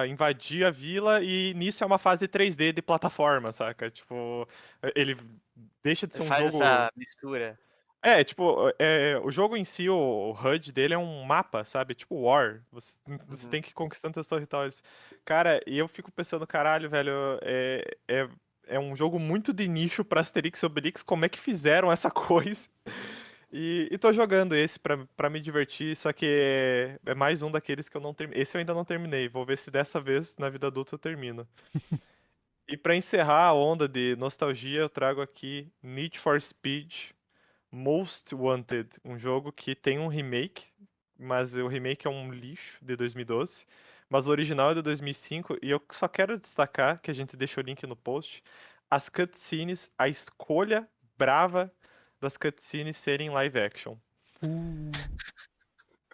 invadir a vila e nisso é uma fase 3D de plataforma, saca? Tipo, ele deixa de ser Ele um faz jogo. essa mistura. Tipo, o jogo em si, o HUD dele é um mapa, sabe? Tipo War. Você Uhum. tem que ir conquistando os territórios. Cara, e eu fico pensando, caralho, velho, é um jogo muito de nicho pra Asterix e Obelix. Como é que fizeram essa coisa? E tô jogando esse pra me divertir, só que é mais um daqueles que eu não terminei. Esse eu ainda não terminei. Vou ver se dessa vez, na vida adulta, eu termino. E pra encerrar a onda de nostalgia, eu trago aqui Need for Speed Most Wanted, um jogo que tem um remake, mas o remake é um lixo de 2012, mas o original é de 2005 e eu só quero destacar, que a gente deixa o link no post, as cutscenes, a escolha brava das cutscenes serem live action.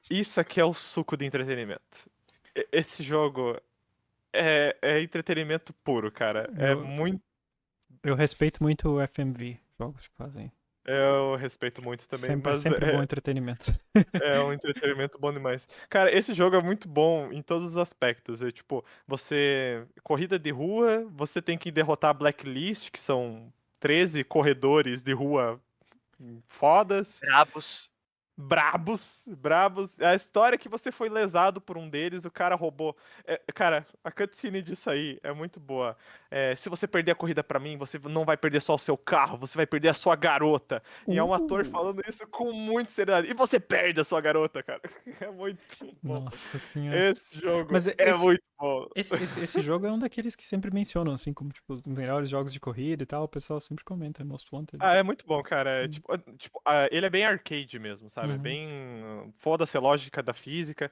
Isso aqui é o suco de entretenimento. Esse jogo é entretenimento puro, cara. É Eu, muito. eu respeito muito o FMV, jogos que fazem. Eu respeito muito também, Sempre, mas sempre bom entretenimento. é um entretenimento bom demais. Cara, esse jogo é muito bom em todos os aspectos. É tipo, você. Corrida de rua, você tem que derrotar a Blacklist, que são 13 corredores de rua fodas. Brabos. Brabos. A história é que você foi lesado por um deles, o cara roubou. Cara, a cutscene disso aí é muito boa. Se você perder a corrida pra mim, você não vai perder só o seu carro, você vai perder a sua garota. E é um ator falando isso com muita seriedade. E você perde a sua garota, cara. É muito bom. Nossa senhora. Esse jogo Mas é muito bom. esse jogo é um daqueles que sempre mencionam, assim, como, tipo, os melhores jogos de corrida e tal. O pessoal sempre comenta, Most Wanted. Ah, é muito bom, cara. Hum. Ele é bem arcade mesmo, sabe? É Uhum. bem. Foda-se a lógica da física.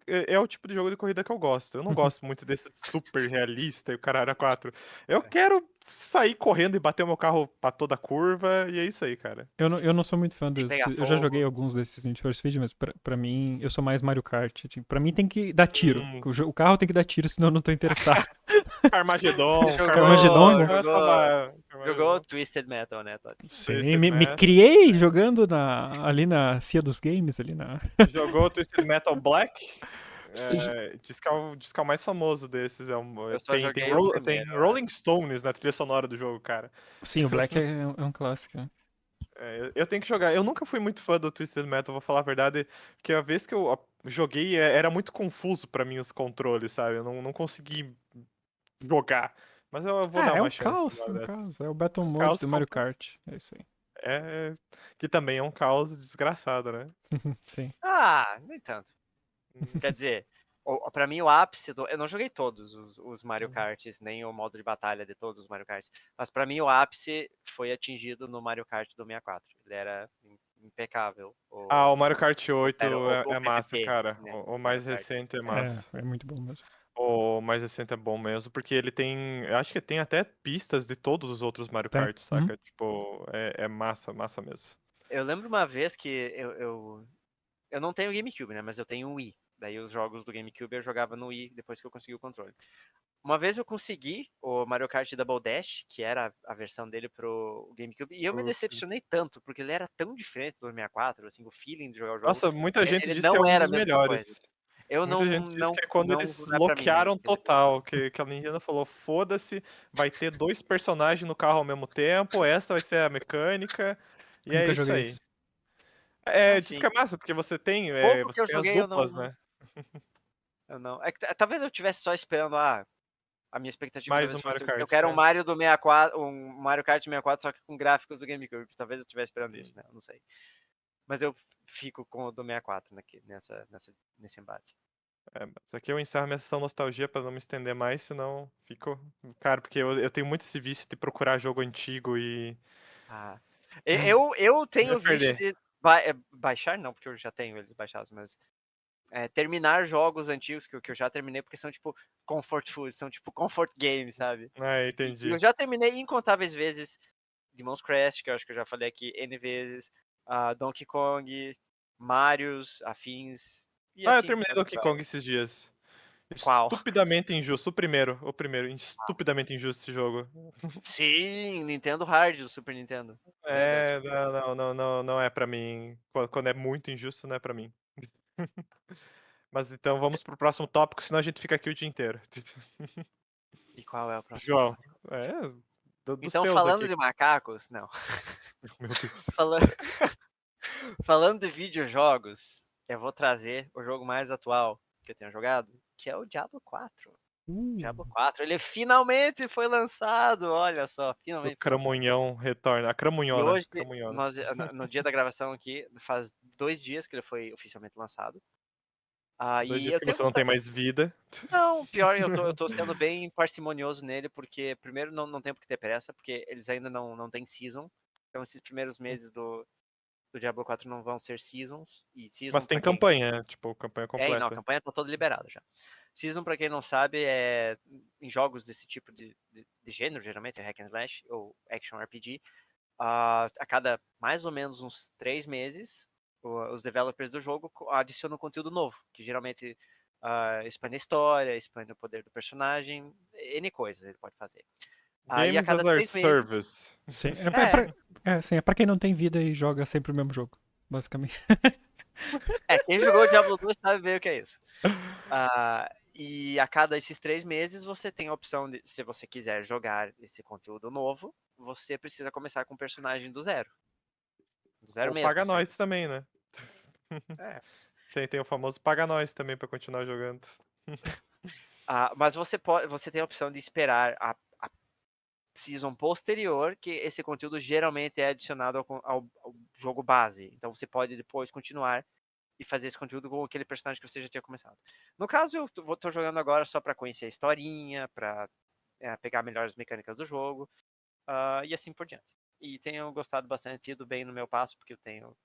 É o tipo de jogo de corrida que eu gosto. Eu não gosto muito desse super realista e o caralho a 4. Eu quero sair correndo e bater o meu carro pra toda curva, e é isso aí, cara. Eu não sou muito fã Tem que pegar desse. Eu já joguei fogo. alguns desses Need for Speed, mas pra mim, eu sou mais Mario Kart. Tipo, pra mim tem que dar tiro. Hum, O carro tem que dar tiro, senão eu não tô interessado. Carmageddon, Carmageddon é bom. Carmageddon, Jogou Carmageddon. Twisted Metal, né, Tots? Sim, Twisted me Metal. criei jogando ali na Cia dos Games, ali na. Jogou Twisted Metal Black? Diz que é o mais famoso desses. Eu só Tem joguei o Tem primeiro, eu Rolling acho. Stones na trilha sonora do jogo, cara. Sim, o Black é um clássico. Né? Eu tenho que jogar. Eu nunca fui muito fã do Twisted Metal, vou falar a verdade, porque a vez que eu joguei era muito confuso pra mim os controles, sabe? Eu não consegui jogar. Mas eu vou dar É uma um chance caos, uma é um dessas. caos. É o Battle Mode Caos do Mario Kart. É isso aí. é que também é um caos desgraçado, né? Sim. Ah, nem tanto. Uhum. Quer dizer, pra mim o ápice do. Eu não joguei todos os Mario Uhum. Karts, nem o modo de batalha de todos os Mario Karts. Mas pra mim o ápice foi atingido no Mario Kart do 64. Ele era impecável. O Mario Kart 8 O é massa, PVP, cara. né? O Do Mario mais Kart. recente é É, massa. é muito bom mesmo. O mais recente é bom mesmo, porque ele tem. Eu acho que tem até pistas de todos os outros Mario Tem. Kart, saca? Tipo, é massa, massa mesmo. Eu lembro uma vez que eu não tenho GameCube, né? Mas eu tenho um Wii. Daí os jogos do GameCube eu jogava no Wii depois que eu consegui o controle. Uma vez eu consegui o Mario Kart Double Dash, que era a versão dele pro GameCube, e eu me decepcionei tanto, porque ele era tão diferente do 64, assim, o feeling de jogar o jogo, Nossa, muita gente ele diz que é não um era a dos mesma coisa. melhores. Eu Muita não, gente diz não, que é quando não, eles não é pra mim, né? loquearam total, que a Nintendo falou, foda-se, vai ter 2 personagens no carro ao mesmo tempo, essa vai ser a mecânica, e é Nunca isso joguei aí. esse. Diz que Assim, é massa, porque pouco que você eu tem as joguei, duplas, né? eu não. É que, talvez eu tivesse só esperando, a minha expectativa Mais talvez um Mario fosse, eu Kart, quero um né? Mario do 64, um Mario Kart 64, só que com gráficos do GameCube. Talvez eu estivesse esperando isso, né? Eu não sei. Mas eu fico com o do 64 nesse embate. Mas aqui eu encerro minha sessão nostalgia pra não me estender mais, senão fico. Cara, porque eu tenho muito esse vício de procurar jogo antigo e. Ah. Eu Vai tenho vício perder. de baixar, não, porque eu já tenho eles baixados, mas terminar jogos antigos que eu já terminei, porque são tipo comfort food, são tipo comfort games, sabe? E eu Entendi. já terminei incontáveis vezes Demon's Crest, que eu acho que eu já falei aqui N vezes, Donkey Kong, Marios, afins, e Eu assim, terminei Donkey Kong esses dias. qual? Estupidamente injusto. O primeiro. Estupidamente injusto esse jogo. Sim, Nintendo Hard do Super Nintendo. Meu Deus. Não é pra mim. Quando é muito injusto, não é pra mim. Mas então vamos pro próximo tópico, senão a gente fica aqui o dia inteiro. E qual é o próximo João, tópico? é, dos Então, teus falando aqui. de macacos, não. Meu Deus. Falando, falando de videojogos, eu vou trazer o jogo mais atual que eu tenho jogado, que é o Diablo 4. Diablo 4, ele finalmente foi lançado, olha só, O finalmente foi lançado. Cramunhão retorna. A E Cramunhona. hoje, Cramunhona. no dia da gravação aqui, faz 2 dias que ele foi oficialmente lançado. Dois E dias eu que tenho você não tem gostado. mais vida. Não, pior, eu tô sendo bem parcimonioso nele, porque primeiro não tem por que ter pressa, porque eles ainda não têm season. Então esses primeiros meses do Diablo 4 não vão ser seasons. E season Mas tem pra quem. campanha, tipo, campanha Não, a completa. campanha tá toda liberada já. Season, pra quem não sabe, é em jogos desse tipo de gênero, geralmente é hack and slash ou action RPG, a cada mais ou menos uns 3 meses, os developers do jogo adicionam conteúdo novo, que geralmente expande a história, expande o poder do personagem, N coisas ele pode fazer. E a Games cada as a 3 meses. service. Sim, É, é pra quem não tem vida e joga sempre o mesmo jogo, basicamente. quem jogou Diablo 2 sabe bem o que é isso. E a cada esses 3 meses você tem a opção de, se você quiser jogar esse conteúdo novo, você precisa começar com o personagem do zero. Do zero Ou mesmo, paga assim. nós também, né? É. Tem o famoso paga nós também pra continuar jogando. Mas você tem a opção de esperar a season posterior, que esse conteúdo geralmente é adicionado ao jogo base. Então você pode depois continuar e fazer esse conteúdo com aquele personagem que você já tinha começado. No caso, eu tô jogando agora só pra conhecer a historinha, pra pegar melhores mecânicas do jogo, e assim por diante. E tenho gostado bastante, ido bem no meu passo, porque eu tenho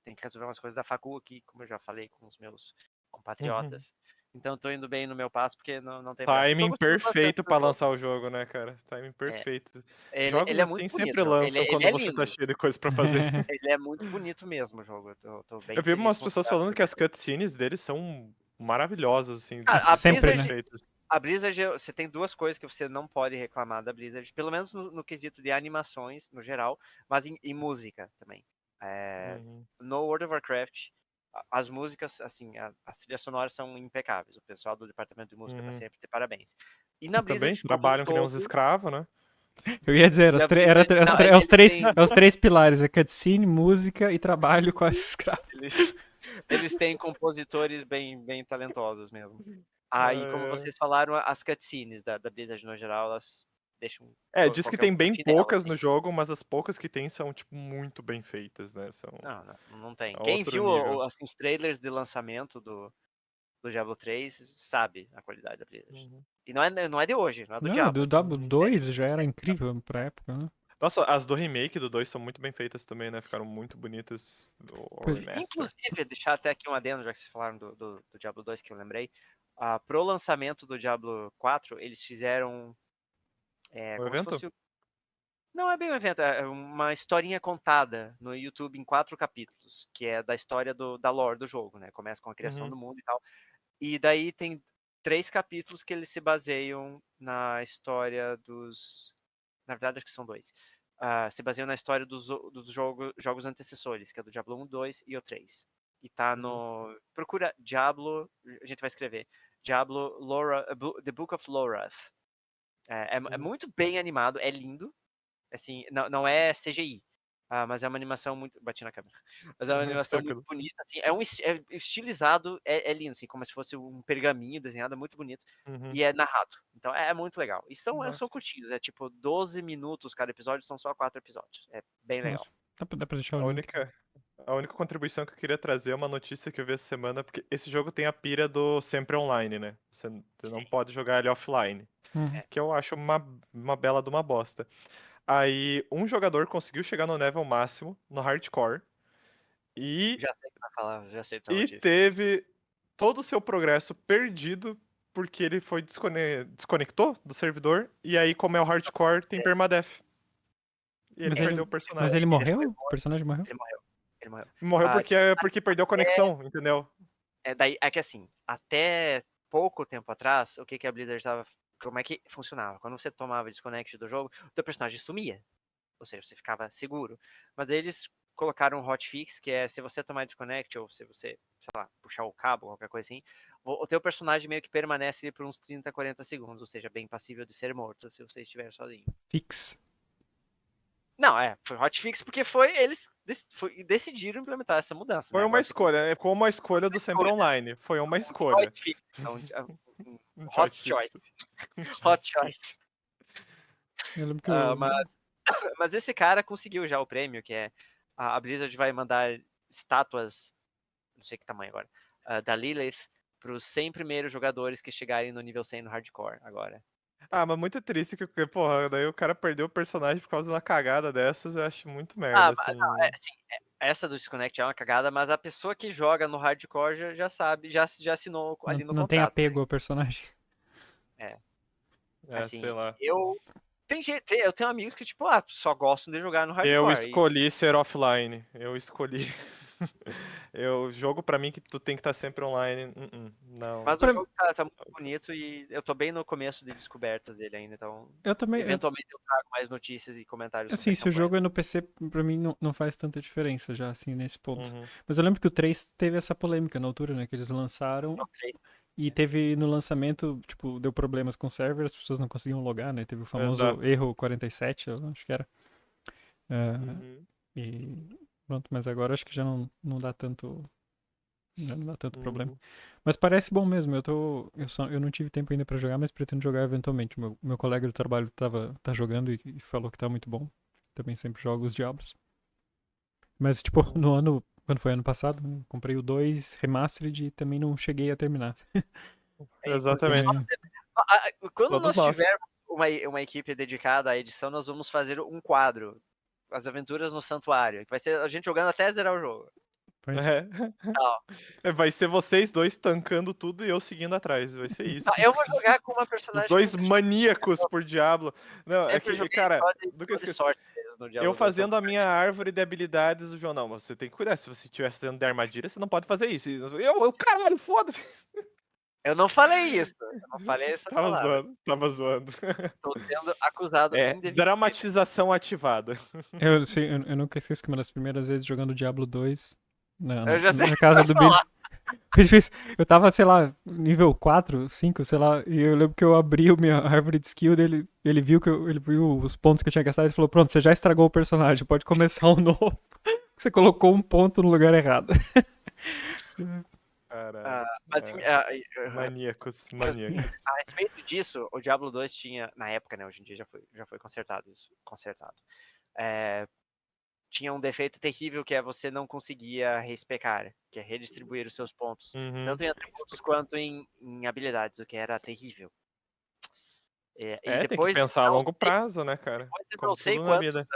que resolver umas coisas da facu aqui, como eu já falei com os meus compatriotas. Então tô indo bem no meu passo, porque não tem pressa. E tô Timing gostando bastante perfeito do pra jogo. lançar o jogo, né, cara? Timing É, perfeito. ele Jogos é muito assim bonito, sempre o jogo. lançam Ele quando é você tá lindo. cheio de coisa pra fazer. Ele é muito bonito mesmo, o jogo. Eu tô bem Eu vi feliz umas com os pessoas traços falando que que as cutscenes deles são maravilhosas, assim, a muito Sempre, bem né? Blizzard, feitas. a Blizzard, você tem duas coisas que você não pode reclamar da Blizzard, pelo menos no quesito de animações, no geral, mas em música também. Uhum. No World of Warcraft, as músicas, assim, as trilhas sonoras são impecáveis. O pessoal do departamento de música tá Uhum. sempre de parabéns. E na Também Blizzard, como um trabalham que nem uns todo, escravos, né? Eu ia dizer, na Blizzard, não, eles têm, é os três pilares, é cutscene, música e trabalho com esses escravos. eles têm compositores bem talentosos mesmo. Aí, como É, vocês falaram, as cutscenes da Blizzard no geral, elas deixam diz que qualquer um tem com a bem chinela, poucas assim. no jogo, mas as poucas que tem são, tipo, muito bem feitas, né? São Não tem. a Quem outro viu nível. assim, os trailers de lançamento do Diablo 3 sabe a qualidade da Blizzard. Uhum. E não é de hoje, não é do Não, Diablo. do Então, Diablo espere 2 que já era você- incrível pra época, né? Nossa, as do remake do 2 são muito bem feitas também, né? Ficaram muito bonitas. O Pois- remaster. Inclusive, deixar até aqui um adendo, já que vocês falaram do Diablo 2 que eu lembrei. Pro lançamento do Diablo 4, eles fizeram O como se evento? fosse. Não é bem um evento, é uma historinha contada no YouTube em 4 capítulos, que é da história da lore do jogo, né? Começa com a criação Uhum. do mundo e tal. E daí tem 3 capítulos que eles se baseiam na história dos. Na verdade, acho que são 2. Se baseiam na história dos jogos antecessores, que é do Diablo 1, 2 e o 3. E tá Uhum. no. Procura Diablo. A gente vai escrever. Diablo Laura, The Book of Lorath. É Uhum. muito bem animado, é lindo. Assim, não é CGI. Mas é uma animação muito. Bati na câmera. Mas é uma animação muito Tranquilo. bonita, assim. É estilizado, é lindo, assim, como se fosse um pergaminho desenhado, é muito bonito. Uhum. E é narrado. Então é muito legal. E são Nossa. curtinhos, é tipo 12 minutos cada episódio, são só 4 episódios. É bem legal. Nossa, dá pra deixar o A link. única, a única contribuição que eu queria trazer é uma notícia que eu vi essa semana, porque esse jogo tem a pira do sempre online, né? Você não Sim. pode jogar ele offline, Uhum. É. que eu acho uma bela de uma bosta. Aí, um jogador conseguiu chegar no level máximo, no hardcore, e, Já sei o que vai falar, já sei dessa e notícia. teve todo o seu progresso perdido porque ele foi desconectou do servidor, e aí, como é o hardcore, tem É, permadeath. E ele Mas perdeu ele, o mas personagem. ele ele foi morreu? O morto, personagem morreu? ele morreu. Ele morreu. Morreu Tipo, porque perdeu a conexão, entendeu? daí, é que assim, até pouco tempo atrás, o que que a Blizzard estava. Como é que funcionava? Quando você tomava desconnect do jogo, o teu personagem sumia. Ou seja, você ficava seguro. Mas daí eles colocaram um hotfix, que é se você tomar desconnect, ou se você, sei lá, puxar o cabo, qualquer coisa assim, o teu personagem meio que permanece ali por uns 30, 40 segundos, ou seja, bem passível de ser morto se você estiver sozinho. Fix. Não, foi hotfix porque eles decidiram implementar essa mudança, né? Foi uma Agora você escolha, é como a escolha do sempre escolha, online. Foi uma um escolha. choice fix, então, Um hot choice fix. choice. Um Hot choice fix. choice. Eu lembro que Mas, mas esse cara conseguiu já o prêmio, que é a Blizzard vai mandar estátuas, não sei que tamanho agora, da Lilith para os 100 primeiros jogadores que chegarem no nível 100 no hardcore agora. Ah, mas muito triste que, porra, daí o cara perdeu o personagem por causa de uma cagada dessas, eu acho muito merda, Não, assim. assim, essa do Disconnect é uma cagada, mas a pessoa que joga no hardcore já sabe, já assinou ali no Não tem contrato. apego ao personagem. É, Sei assim, lá. eu tenho amigos que, tipo, só gostam de jogar no Eu hardcore. escolhi ser offline. Eu escolhi. Eu jogo pra mim que tu tem que estar sempre online. Não. Mas o Pra- jogo tá muito bonito e eu tô bem no começo de descobertas dele ainda, então Eu também. eventualmente eu trago mais notícias e comentários sobre Assim, a se o campanha. jogo é no PC, pra mim não faz tanta diferença já, assim, nesse ponto. Uhum. Mas eu lembro que o 3 teve essa polêmica na altura, né? Que eles lançaram Ok. e teve no lançamento, tipo, deu problemas com o server, as pessoas não conseguiam logar, né? Teve o famoso Exato. erro 47, eu acho que era. É, Uhum. e pronto, mas agora acho que já não dá tanto. Já não dá tanto problema. Uhum. Mas parece bom mesmo. Eu não tive tempo ainda pra jogar, mas pretendo jogar eventualmente. Meu colega do trabalho tá jogando e falou que tá muito bom. Também sempre jogo os Diablos. Mas, tipo, no ano. Quando foi ano passado, né, comprei o 2 Remastered e também não cheguei a terminar. Exatamente. Quando Todos nós nós. tivermos uma equipe dedicada à edição, nós vamos fazer um quadro, As Aventuras no Santuário, que vai ser a gente jogando até zerar o jogo. Mas, É. Tal. Vai ser vocês dois tancando tudo e eu seguindo atrás. Vai ser isso. Eu vou jogar com uma Os personagem que eu dois nunca joguei. maníacos por Diablo. Não, é Sempre que, joguei cara, só de, nunca só de esqueci. sorte mesmo no Eu Diablo 2. fazendo a minha árvore de habilidades, o João, não, você tem que cuidar. Se você estiver fazendo de armadilha, você não pode fazer isso. Caralho, foda-se. Eu não falei isso. Eu não falei essas palavras. Tava zoando. Estou sendo acusado É, indevidamente. dramatização ativada. eu nunca esqueço que uma das primeiras vezes jogando Diablo 2 Eu já sei o na que casa você do vai Billy. falar. Eu tava, sei lá, nível 4, 5, sei lá, e eu lembro que eu abri a minha árvore de skill dele, ele viu ele viu os pontos que eu tinha gastado e falou: "Pronto, você já estragou o personagem, pode começar um novo. Você colocou um ponto no lugar errado." Caralho. Mas, Maníacos. a respeito disso, o Diablo 2 tinha, na época, né, hoje em dia já foi consertado isso, tinha um defeito terrível que é você não conseguia respecar, que é redistribuir os seus pontos, Uhum. tanto em atributos quanto em habilidades, o que era terrível. E Tem que depois, pensar a longo prazo, né, cara? depois de Como não sei tudo na quantos vida. anos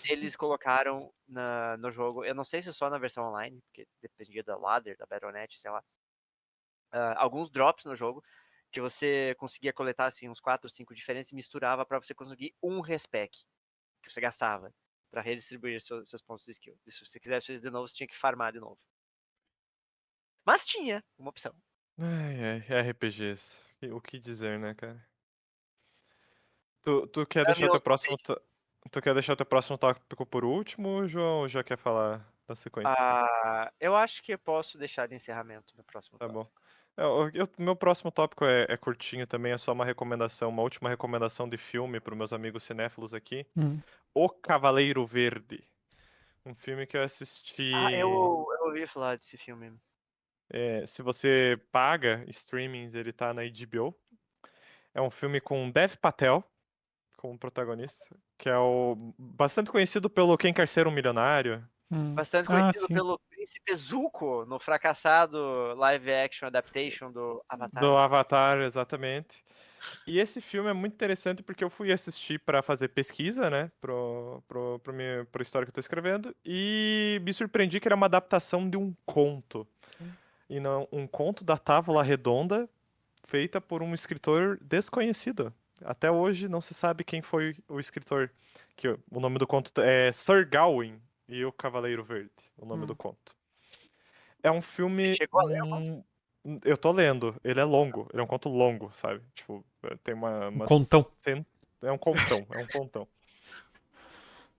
eles colocaram no jogo, eu não sei se só na versão online, porque dependia da ladder, da Battle.net, sei lá, alguns drops no jogo, que você conseguia coletar assim, uns 4 ou 5 diferentes e misturava para você conseguir um respec que você gastava para redistribuir seus pontos de skill. Se você quisesse fazer de novo, você tinha que farmar de novo. Mas tinha uma opção. RPGs. O que dizer, né, cara? Tu quer Dame deixar teu os próximo. beijos. Tu quer deixar teu próximo tópico por último, João, ou já quer falar da sequência? Eu acho que eu posso deixar de encerramento no próximo Tá bom. tópico. Meu próximo tópico é curtinho também, é só uma recomendação, uma última recomendação de filme para meus amigos cinéfilos aqui. O Cavaleiro Verde. Um filme que eu Eu assisti. ouvi falar desse filme. Se você paga streamings, ele tá na HBO. É um filme com Dev Patel como protagonista, que é o bastante conhecido pelo Quem Quer Ser um Milionário. Bastante Ah, conhecido sim. pelo Príncipe Zuko no fracassado live action adaptation do Avatar. Do Avatar, exatamente. E esse filme é muito interessante porque eu fui assistir para fazer pesquisa, né, pro história que eu tô escrevendo, e me surpreendi que era uma adaptação de um conto. E não um conto da Távola Redonda, feita por um escritor desconhecido. Até hoje não se sabe quem foi o escritor. Que o nome do conto é Sir Gawain e o Cavaleiro Verde, o nome do conto. É um filme. Chegou a ler o conto? Eu tô lendo, ele é longo, ele é um conto longo, sabe? Tipo, tem Contão. É um contão, é um contão.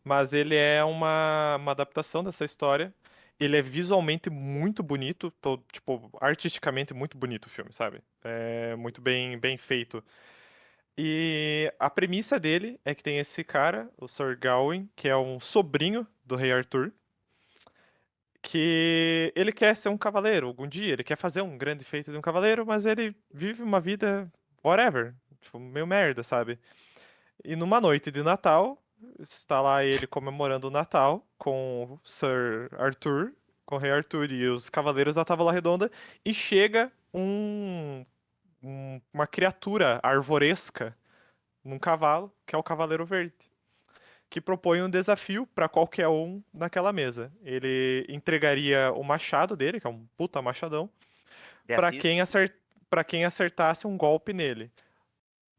Mas ele é uma adaptação dessa história. Ele é visualmente muito bonito, tipo, artisticamente muito bonito o filme, sabe? É muito bem feito. E a premissa dele é que tem esse cara, o Sir Gawain, que é um sobrinho do rei Arthur, que ele quer ser um cavaleiro algum dia, ele quer fazer um grande feito de um cavaleiro, mas ele vive uma vida whatever, tipo, meio merda, sabe? E numa noite de Natal, está lá ele comemorando o Natal com o Sir Arthur, com o rei Arthur e os cavaleiros da Távola Redonda, e chega uma criatura arvoresca num cavalo, que é o Cavaleiro Verde. que propõe um desafio para qualquer um naquela mesa. Ele entregaria o machado dele, que é um puta machadão, De para quem, Assis. para quem acertasse um golpe nele.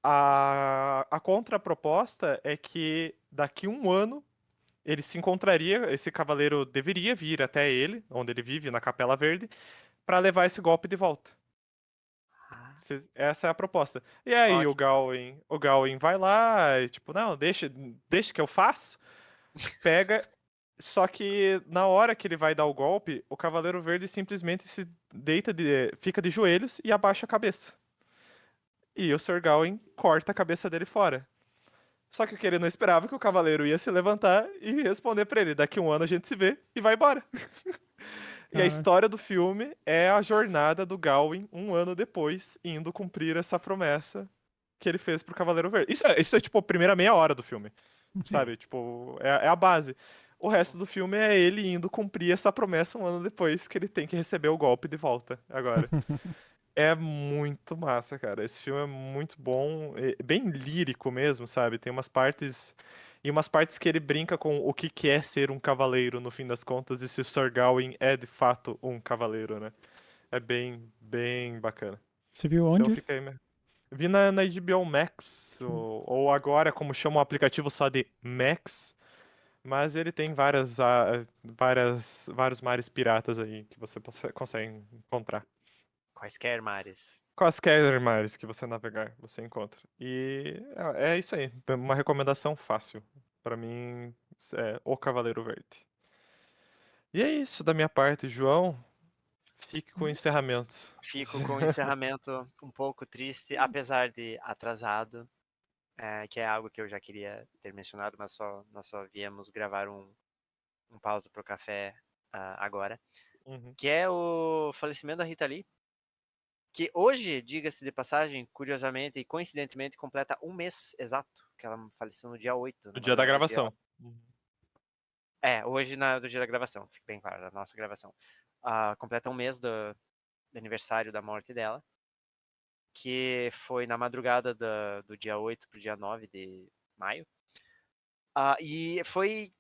A contraproposta é que daqui um ano ele se encontraria, esse cavaleiro deveria vir até ele, onde ele vive, na Capela Verde, para levar esse golpe de volta. Ah, Essa é a proposta. E aí ok. O Gawain vai lá, e, tipo, não, deixa que eu faço. Pega, só que na hora que ele vai dar o golpe, o Cavaleiro Verde simplesmente se fica de joelhos e abaixa a cabeça. E o Sir Gawain corta a cabeça dele fora. Só que o que ele não esperava é que o cavaleiro ia se levantar e responder pra ele: daqui um ano a gente se vê e vai embora. E a Caraca. história do filme é a jornada do Gawain um ano depois, indo cumprir essa promessa que ele fez pro Cavaleiro Verde. Isso é tipo a primeira meia hora do filme, sabe? Tipo, é a base. O resto do filme é ele indo cumprir essa promessa um ano depois que ele tem que receber o golpe de volta agora. É muito massa, cara. Esse filme é muito bom, é bem lírico mesmo, sabe? Tem umas partes e umas partes que ele brinca com o que que é ser um cavaleiro no fim das contas e se o Sir Gawain é de fato um cavaleiro, né? É bem bacana. Você viu Então onde? fica aí, né? Vi na HBO Max, ou agora como chama o aplicativo só de Max, mas ele tem vários mares piratas aí que você consegue encontrar. Quaisquer mares. Quaisquer mares que você navegar, você encontra. E é isso aí. Uma recomendação fácil. Pra mim, é O Cavaleiro Verde. E é isso da minha parte, João. Fique com o encerramento. Fico com o encerramento um pouco triste, apesar de atrasado, que é algo que eu já queria ter mencionado, mas nós só viemos gravar um pausa pro café agora, Uhum. que é o falecimento da Rita Lee, que hoje, diga-se de passagem, curiosamente e coincidentemente, completa um mês exato, que ela faleceu no dia 8, O na dia da madrugada do dia... gravação. Uhum. Hoje do dia da gravação, fica bem claro, da nossa gravação. Completa um mês do aniversário da morte dela, que foi na madrugada do dia 8 pro dia 9 de maio. E foi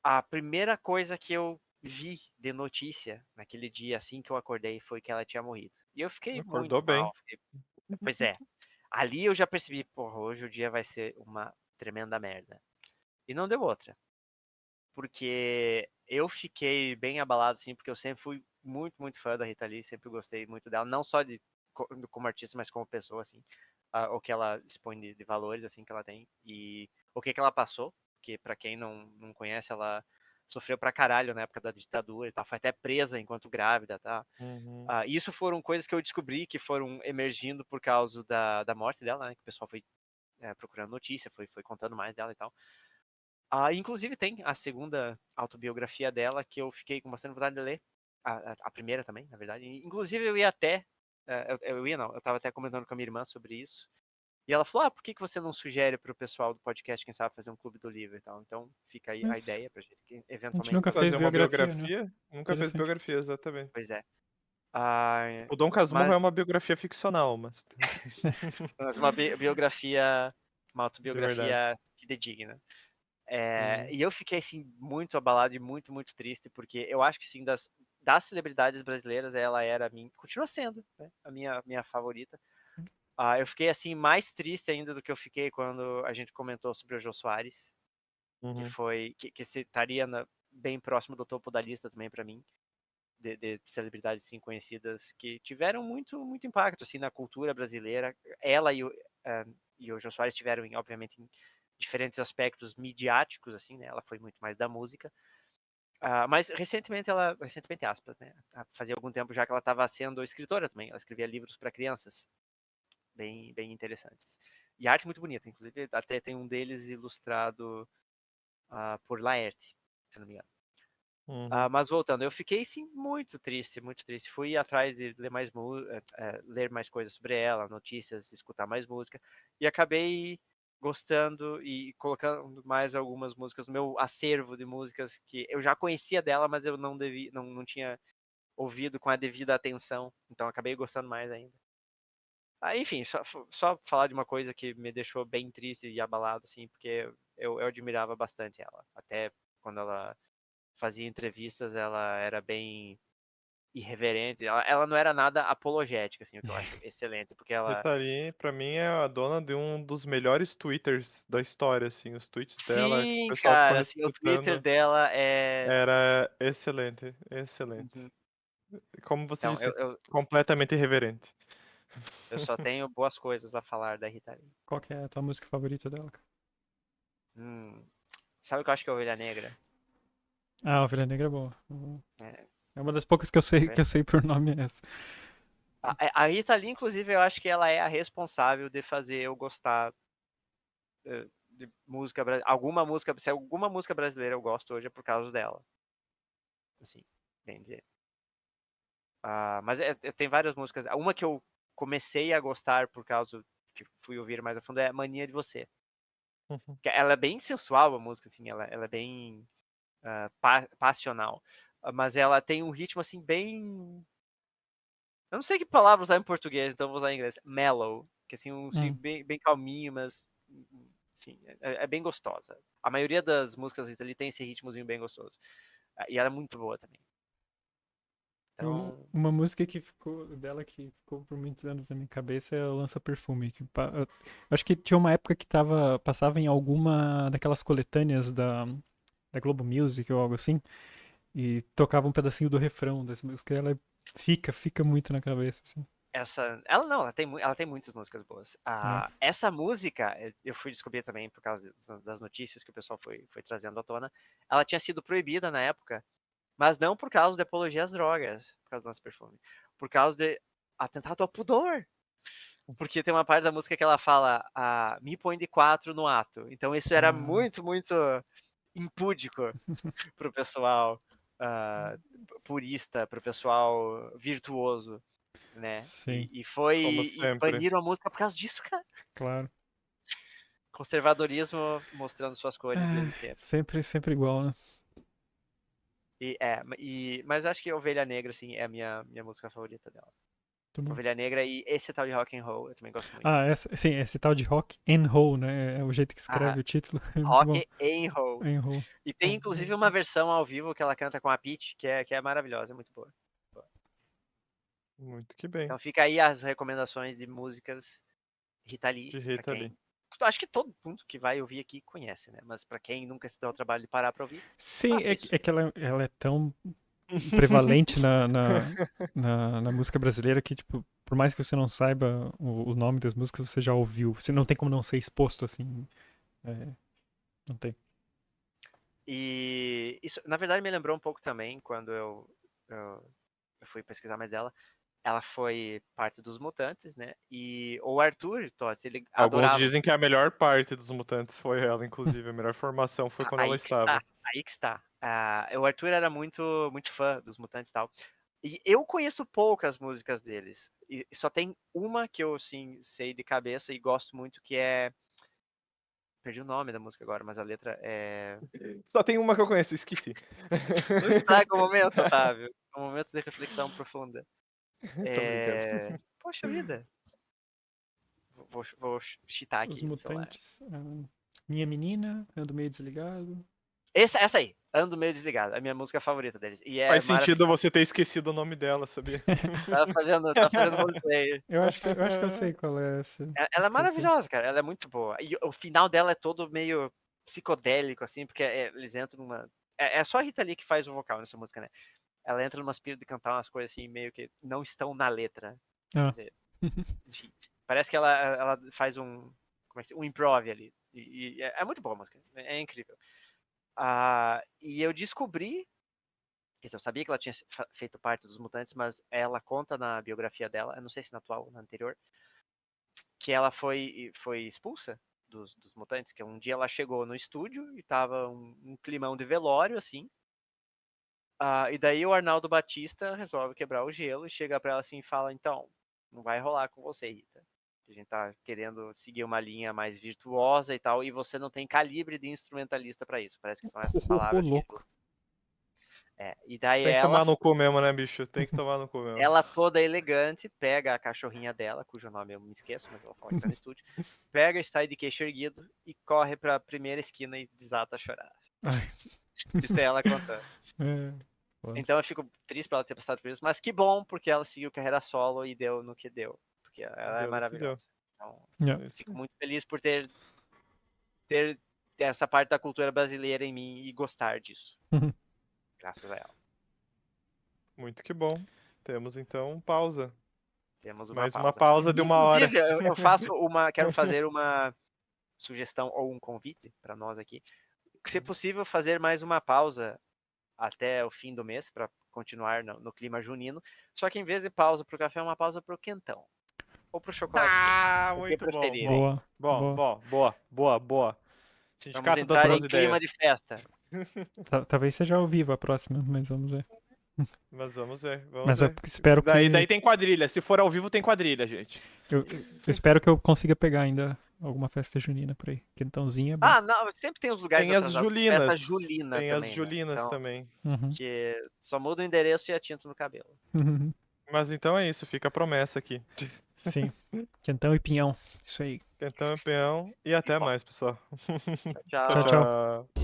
a primeira coisa que eu vi de notícia naquele dia, assim que eu acordei, foi que ela tinha morrido. E eu fiquei Acordou muito bem. mal. Pois é, ali eu já percebi, porra, hoje o dia vai ser uma tremenda merda. E não deu outra. Porque eu fiquei bem abalado, assim, porque eu sempre fui muito fã da Rita Lee, sempre gostei muito dela, não só como artista, mas como pessoa, assim, o que ela expõe de valores, assim, que ela tem, e o que ela passou, porque pra quem não conhece, ela sofreu pra caralho na época da ditadura e tal, foi até presa enquanto grávida, tá? Uhum. Isso foram coisas que eu descobri que foram emergindo por causa da morte dela, né, que o pessoal foi procurando notícia, foi contando mais dela e tal. Inclusive tem a segunda autobiografia dela que eu fiquei com bastante vontade de ler. A primeira também, na verdade. Inclusive eu ia até. Eu ia não, eu tava até comentando com a minha irmã sobre isso. E ela falou: por que você não sugere pro pessoal do podcast, quem sabe, fazer um clube do livro e tal? Então fica aí a Mas ideia pra gente a gente eventualmente nunca fez Fazer uma biografia, né? biografia? Nunca fez Interessante. biografia, exatamente. Pois é. Ah, O Dom Casmurro é mas, uma biografia ficcional, mas mas uma biografia, uma de verdade. autobiografia fidedigna. Uhum. E eu fiquei, assim, muito abalado e muito triste, porque eu acho que, sim, das celebridades brasileiras, ela era continua sendo, né, a minha favorita. Eu fiquei, assim, mais triste ainda do que eu fiquei quando a gente comentou sobre o Jô Soares, Uhum. que se estaria bem próximo do topo da lista também para mim, de celebridades, sim, conhecidas, que tiveram muito impacto, assim, na cultura brasileira. Ela e o Jô Soares tiveram, obviamente, diferentes aspectos midiáticos, assim, né? Ela foi muito mais da música. Mas recentemente aspas, né? Fazia algum tempo já que ela estava sendo escritora também. Ela escrevia livros para crianças, bem interessantes. E arte muito bonita, inclusive até tem um deles ilustrado por Laerte, se não me engano. Uhum. Mas voltando, eu fiquei sim muito triste. Fui atrás de ler mais coisas sobre ela, notícias, escutar mais música e acabei gostando e colocando mais algumas músicas no meu acervo de músicas que eu já conhecia dela, mas eu não tinha ouvido com a devida atenção, então acabei gostando mais ainda. Enfim, só falar de uma coisa que me deixou bem triste e abalado, assim, porque eu admirava bastante ela. Até quando ela fazia entrevistas, ela era bem irreverente. Ela não era nada apologética, assim, o que eu acho excelente, porque ela... Rita Lee, pra mim, é a dona de um dos melhores twitters da história, assim. Os tweets dela, que o Sim, pessoal ficou cara, assim, o Twitter retweetando, dela é... era excelente, excelente. Uhum. Como você Então, disse, completamente irreverente. eu só tenho boas coisas a falar da Rita Lee. Qual que é a tua música favorita dela, cara? Sabe o que eu acho que é Ovelha Negra? Ah, Ovelha Negra é boa. É, É uma das poucas que eu sei por nome é essa. a Rita Lee, inclusive, eu acho que ela é a responsável de fazer eu gostar de música alguma música, se alguma música brasileira eu gosto hoje é por causa dela. Assim, bem dizer. Mas tem várias músicas. Uma que eu comecei a gostar por causa que fui ouvir mais a fundo é Mania de Você. Uhum. Ela é bem sensual a música, assim, ela é bem passional. Mas ela tem um ritmo assim bem... Eu não sei que palavra usar em português, então eu vou usar em inglês. Mellow, que assim, assim bem calminho, mas assim, é bem gostosa. A maioria das músicas ali tem esse ritmozinho bem gostoso. E ela é muito boa também. Então, Uma música que ficou dela que ficou por muitos anos na minha cabeça é o Lança Perfume. Eu acho que tinha uma época que passava em alguma daquelas coletâneas da Globo Music ou algo assim, e tocava um pedacinho do refrão dessa música. Ela fica muito na cabeça, assim. ela não, ela tem muitas músicas boas. É. Essa música, eu fui descobrir também por causa das notícias que o pessoal foi trazendo à tona. Ela tinha sido proibida na época, mas não por causa de apologia às drogas, por causa do Nosso Perfume, por causa de atentado ao pudor. Porque tem uma parte da música que ela fala, me põe de 4 no ato. Então isso era muito, muito impúdico pro pessoal purista, pro pessoal virtuoso, né? Sim, Como E sempre. baniram a música por causa disso, cara. claro. Conservadorismo mostrando suas cores desde sempre. Sempre igual, né? Mas acho que Ovelha Negra, assim, é a minha música favorita dela. Muito bom. Ovelha Negra e esse tal de Rock and Roll, eu também gosto muito. Sim, esse tal de Rock and Roll, né? É o jeito que escreve o título. É muito bom. Rock and Roll. And Roll. E tem inclusive uma versão ao vivo que ela canta com a Peach, que é maravilhosa, é muito boa. Muito que bem. Então fica aí as recomendações de músicas Rita Lee, De pra Rita quem... Lee. Acho que todo mundo que vai ouvir aqui conhece, né? Mas pra quem nunca se deu o trabalho de parar pra ouvir, Sim, faça isso. é que ela é tão prevalente na música brasileira que, tipo, por mais que você não saiba o nome das músicas, você já ouviu. Você não tem como não ser exposto, assim. Não tem. E isso, na verdade, me lembrou um pouco também quando eu fui pesquisar mais dela. Ela foi parte dos Mutantes, né? E o Arthur Tots, ele Alguns adorava. dizem que a melhor parte dos Mutantes foi ela, inclusive. A melhor formação foi quando ela Aí que está, estava. aí que está. O Arthur era muito fã dos Mutantes e tal. E eu conheço poucas músicas deles. E só tem uma que eu, assim, sei de cabeça e gosto muito, que é... Perdi o nome da música agora, mas a letra é... Só tem uma que eu conheço, esqueci. Não estraga o momento, Otávio. É um momento de reflexão profunda. Tô brincando. Poxa vida. Vou cheatar Os aqui no celular. Mutantes. Minha Menina, Ando Meio Desligado. Essa aí, Ando Meio Desligado, a minha música favorita deles. E é Faz sentido maravilhosa. você ter esquecido o nome dela, sabia? Tá fazendo roleplay. Eu acho que eu sei qual é essa. Ela é Acho que eu sei. maravilhosa, cara. Ela é muito boa. E o final dela é todo meio psicodélico, assim, porque eles entram numa. É só a Rita Lee que faz o vocal nessa música, né? Ela entra numa pira de cantar umas coisas assim, meio que não estão na letra. Quer Ah. dizer, enfim. Parece que ela faz um improv ali. E é muito boa a música. É incrível. E eu descobri. Eu sabia que ela tinha feito parte dos Mutantes, mas ela conta na biografia dela, eu não sei se na atual ou na anterior, que ela foi expulsa dos Mutantes, que um dia ela chegou no estúdio e tava um climão de velório, assim. E daí o Arnaldo Batista resolve quebrar o gelo e chega pra ela assim e fala, então, não vai rolar com você, Rita. A gente tá querendo seguir uma linha mais virtuosa e tal, e você não tem calibre de instrumentalista pra isso. Parece que são essas palavras que ele... Louco. E daí Tem que tomar ela, no cu mesmo, né, bicho? Tem que tomar no cu mesmo. ela toda elegante, pega a cachorrinha dela, cujo nome eu me esqueço, mas ela fala que tá no estúdio, pega, sai de queixo erguido e corre pra primeira esquina e desata a chorar. Ai. Isso é ela contando. É, foda. Então eu fico triste pra ela ter passado por isso, mas que bom, porque ela seguiu carreira solo e deu no que deu. Porque ela Deu é no que deu. maravilhosa. Então, Yeah. É isso fico aí. muito feliz por ter essa parte da cultura brasileira em mim e gostar disso. Uhum. Graças a ela. Muito que bom. Temos então pausa. Temos uma Mais pausa. uma pausa de 1 hora. Inclusive, quero fazer uma sugestão ou um convite para nós aqui. Se possível, fazer mais uma pausa até o fim do mês para continuar no clima junino. Só que em vez de pausa pro café, uma pausa pro quentão. Ou pro chocolate quente. Ah, O que muito bom. preferirem. Boa. Bom, Boa. bom, boa. Vamos Sindicato das entrar Boas em clima de Ideias. festa. Talvez seja ao vivo a próxima, mas vamos ver. Mas vamos ver, vamos Mas eu ver. espero que. Daí tem quadrilha. Se for ao vivo, tem quadrilha, gente. Eu espero que eu consiga pegar ainda alguma festa junina por aí. Quentãozinho é bom. Não, sempre tem os lugares Tem as atrasados. Julinas. Festa julina Tem também, as né? Julinas Então, também. Uhum. que só muda o endereço e a tinta no cabelo. Mas então é isso, fica a promessa aqui. Sim. Quentão e pinhão. Isso aí. Então é peão e até bom. mais, pessoal. Tchau. Tchau, tchau. Tchau.